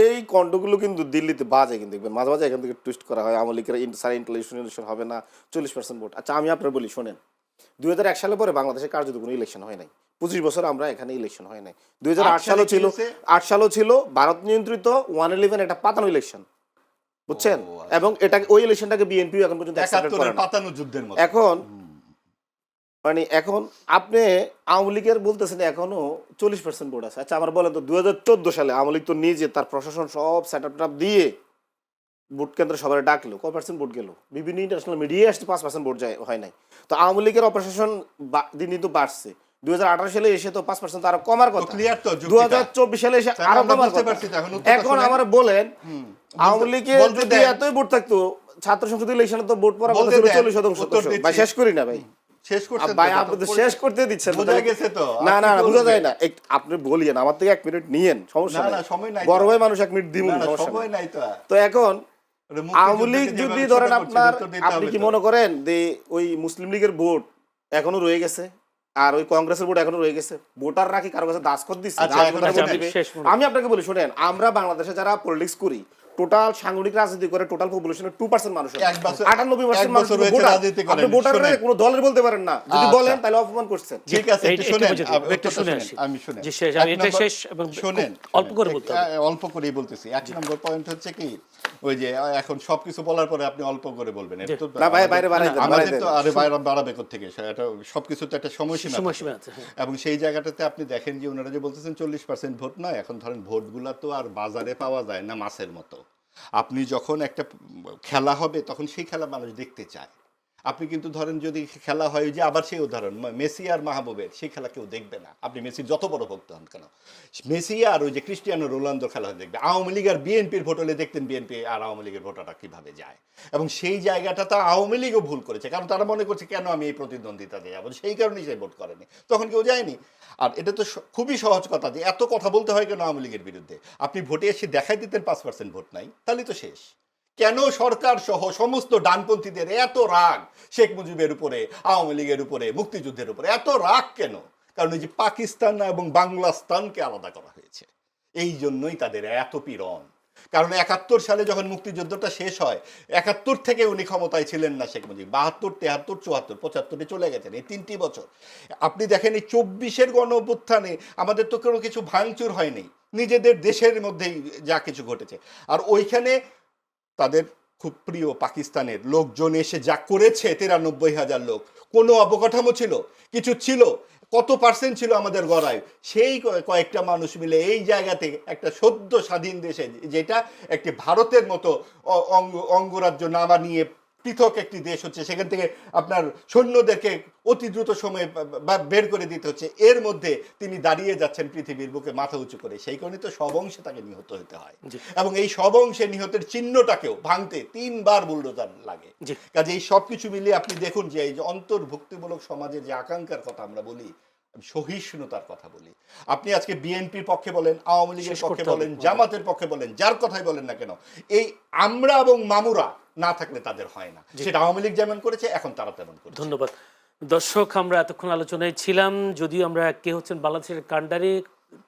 Speaker 3: এই কন্ডগুলো কিন্তু দিল্লিতে বাজে, কিন্তু দেখবেন মাঝে মাঝে এখান থেকে টুইস্ট করা হয়, আওয়ামী লীগের ইলেকশন হবে না, 40% ভোট। আচ্ছা, আমি আপনার বলি শোনেন, 2001 সালে পরে বাংলাদেশে কার্যত কোনো ইলেকশন হয় নাই। 25 বছর আমরা এখানে ইলেকশন হয় নাই। 2008 সালও ছিল, 8 সালও ছিল ভারত নিয়ন্ত্রিত 111 একটা পাতানো ইলেকশন, বুঝছেন? এবং এটা ওই ইলেকশনটাকে বিএনপি এখন পর্যন্ত অ্যাকসেপ্ট করে না।
Speaker 2: পাতানো যুদ্ধের মতো।
Speaker 3: এখন মানে এখন আপনি আওয়ামী লীগের বলতেছেন এখনো 40% ভোট আছে। আচ্ছা, আমার বলেন তো 2014 সালে আওয়ামী লীগ তো নিজে তার প্রশাসন সব সেট আপ দিয়ে ভোট কেন্দ্রে সবাই ডাকলো, কয় পার্সেন্ট ভোট গেল? বিভিন্ন ইন্টারন্যাশনাল মিডিয়া আসছে 5% ভোট যায় হয় নাই। তো আওয়ামী লীগের অপ্রশাসন দিন দিন তো বাড়ছে। 2018 সালে এসে তো 5% আরো কমার কথা, 2024 সালে এসে আরো কমার কথা। এখন আমার বলেন, আওয়ামী লীগের যদি এতই ভোট থাকতো, ছাত্র সংসদ ইলেকশনে তো ভোট পড়ার কথা ছিল 40%। ভাই শেষ করি না ভাই,
Speaker 2: শেষ করতে
Speaker 3: ভাই আপনি তো শেষ করতে দিচ্ছেন না।
Speaker 2: বোঝা গেছে তো?
Speaker 3: না না, বোঝা যায় না। আপনি বলিয়েন, আমার থেকে 1 মিনিট নিয়েন, সমস্যা
Speaker 2: না,
Speaker 3: নাই।
Speaker 2: সময় নাই।
Speaker 3: বড় ভাই মানুষ 1 মিনিট দিমু,
Speaker 2: না,
Speaker 3: সমস্যা
Speaker 2: সময়
Speaker 3: নাই।
Speaker 2: নাই তো।
Speaker 3: তো এখন আওয়ামী লীগ যদি ধরেন আপনার, আপনি কি মনে করেন যে ওই মুসলিম লীগের ভোট এখনো রয়ে গেছে আর ওই কংগ্রেসের ভোট এখনো রয়ে গেছে? ভোটাররা কি কারো কাছে দাসখত দিচ্ছে? আমি আপনাকে বলি শোনেন, আমরা বাংলাদেশে যারা পলিটিক্স করি, টোটাল সাংগঠনিক রাজনীতি করে টোটাল পপুলেশনের 2% মানুষ, 98% মানুষ ভোটার। আপনি ভোটারের কোনো দলের বলতে পারেন না, যদি বলেন তাহলে অপমান করছেন।
Speaker 2: ঠিক আছে, একটু শুনেন,
Speaker 1: একটু শুনে আসি।
Speaker 2: আমি শুনেন,
Speaker 1: জি শেষ, আমি এটা শেষ এবং
Speaker 2: শুনেন,
Speaker 1: অল্প করে বলতে হবে।
Speaker 2: অল্প করেই বলতেছি। 1 নম্বর পয়েন্ট হচ্ছে কি, ওই যে এখন সবকিছু বলার পরে আপনি অল্প করে বলবেন, এটা তো
Speaker 3: না ভাই, বাইরে বাড়াই দেন,
Speaker 2: আমাদের তো আরে বাইরে বাড়াবে কোত্থেকে? এটা সবকিছু তো একটা সময়সীমা
Speaker 1: আছে।
Speaker 2: এবং সেই জায়গাটাতে আপনি দেখেন যে ওনারা যে বলতেছেন 40% ভোট নয়, এখন ধরেন ভোটগুলা তো আর বাজারে পাওয়া যায় না মাছের মতো। আপনি যখন একটা খেলা হবে তখন সেই খেলা মানুষ দেখতে চায়। আপনি কিন্তু ধরেন যদি খেলা হয়, যে আবার সেই উদাহরণ মেসি আর মাহবুবের, সেই খেলা কেউ দেখবে না। আপনি মেসির যত বড় ভক্ত হন কেন, মেসি আর ওই যে ক্রিস্টিয়ানো রোনালদোর খেলা দেখবে। আওয়ামী লীগ আর বিএনপির ভোট হলে দেখতেন বিএনপি আর আওয়ামী লীগের ভোটাররা কিভাবে যায়। এবং সেই জায়গাটা তো আওয়ামী লীগও ভুল করেছে, কারণ তারা মনে করছে কেন আমি এই প্রতিদ্বন্দ্বিতাতে যাবো, সেই কারণেই সে ভোট করেনি, তখন কেউ যায়নি। আর এটা তো খুবই সহজ কথা যে এত কথা বলতে হয় কেন আওয়ামী লীগের বিরুদ্ধে? আপনি ভোটে এসে দেখাই দিতেন 5% ভোট নাই, তাহলে তো শেষ। কেন সরকার সহ সমস্ত ডানপন্থীদের এত রাগ শেখ মুজিবের উপরে, আওয়ামী লীগের উপরে, মুক্তিযুদ্ধের উপরে এত রাগ কেন? কারণ এই যে পাকিস্তান এবং বাংলাস্তানকে আলাদা করা হয়েছে, এই জন্যই তাদের এত পীড়ন। কারণ ৭১ সালে যখন মুক্তিযুদ্ধটা শেষ হয়, ৭১ থেকে উনি ক্ষমতায় ছিলেন না শেখ মুজিব, ৭২, ৭৩, ৭৪, ৭৫ চলে গেছেন এই ৩টি বছর। আপনি দেখেন এই ২৪-এর গণ অভ্যুত্থানে আমাদের তো কোনো কিছু ভাঙচুর হয়নি, নিজেদের দেশের মধ্যেই যা কিছু ঘটেছে। আর ওইখানে তাদের খুব প্রিয় পাকিস্তানের লোকজন এসে যা করেছে, ৯৩,০০০ লোক, কোনো অবকাঠামো ছিল, কিছু ছিল, কত পার্সেন্ট ছিল আমাদের গড়ায়, সেই কয়েকটা মানুষ মিলে এই জায়গাতে একটা সদ্য স্বাধীন দেশে, যেটা একটি ভারতের মতো অঙ্গরাজ্য না বানিয়ে পৃথক একটি দেশ হচ্ছে, সেখান থেকে আপনার সৈন্যদেরকে অতি দ্রুত সময়ে বের করে দিতে হচ্ছে, এর মধ্যে তিনি দাঁড়িয়ে যাচ্ছেন পৃথিবীর বুকে মাথা উঁচু করে। সেই কারণে তো সব অংশে তাকে নিহত হতে হয়, এবং এই সব অংশে নিহতের চিহ্নটাকেও ভাঙতে ৩ বার বুলডোজার লাগে। কাজে এই সব কিছু মিলিয়ে আপনি দেখুন যে এই যে অন্তর্ভুক্তিমূলক সমাজের যে আকাঙ্ক্ষার কথা আমরা বলি, সহিষ্ণুতার কথা বলি, আপনি আজকে বিএনপির পক্ষে বলেন, আওয়ামী লীগের পক্ষে বলেন, জামাতের পক্ষে বলেন, যার কথাই বলেন না কেন, এই আমরা এবং মামুরা না থাকলে তাদের হয় না। সেটা আওয়ামী লীগ যেমন করেছে, এখন তারা তেমন করেছে।
Speaker 1: ধন্যবাদ দর্শক, আমরা এতক্ষণ আলোচনায় ছিলাম, যদিও আমরা কে হচ্ছেন বাংলাদেশের কাণ্ডারি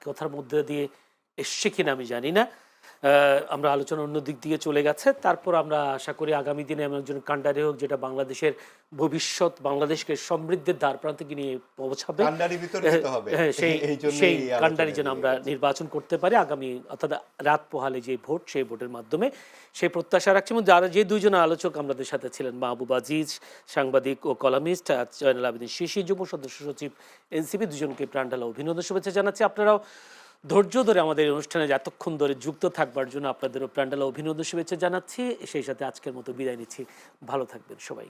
Speaker 1: কথার মধ্যে দিয়ে এসছে কিনা আমি জানি না, আমরা আলোচনা অন্য দিক দিয়ে চলে গেছে। তারপর আমরা আশা করি আগামী দিনে এমন একজন কাণ্ডারি হোক যেটা বাংলাদেশের ভবিষ্যৎ, বাংলাদেশকে সমৃদ্ধের দ্বার প্রান্তে নিয়ে পৌঁছাবে, সেই কাণ্ডারি যেন আমরা নির্বাচন করতে পারি আগামী, অর্থাৎ রাত পোহালে যে ভোট, সেই ভোটের মাধ্যমে, সেই প্রত্যাশা রাখছি। এবং যারা যে দুইজন আলোচক আমাদের সাথে ছিলেন, মাহবুব আজিজ সাংবাদিক ও কলামিস্ট, জয়নুল আবেদিন শিশি যুব সদস্য সচিব এনসিপি, দুজনকে প্রাণঢালা অভিনন্দন শুভেচ্ছা জানাচ্ছি। আপনারাও ধৈর্য ধরে আমাদের এই অনুষ্ঠানে এতক্ষণ ধরে যুক্ত থাকবার জন্য আপনাদেরও প্রাণঢালা অভিনন্দন শুভেচ্ছা জানাচ্ছি। সেই সাথে আজকের মতো বিদায় নিচ্ছি, ভালো থাকবেন সবাই।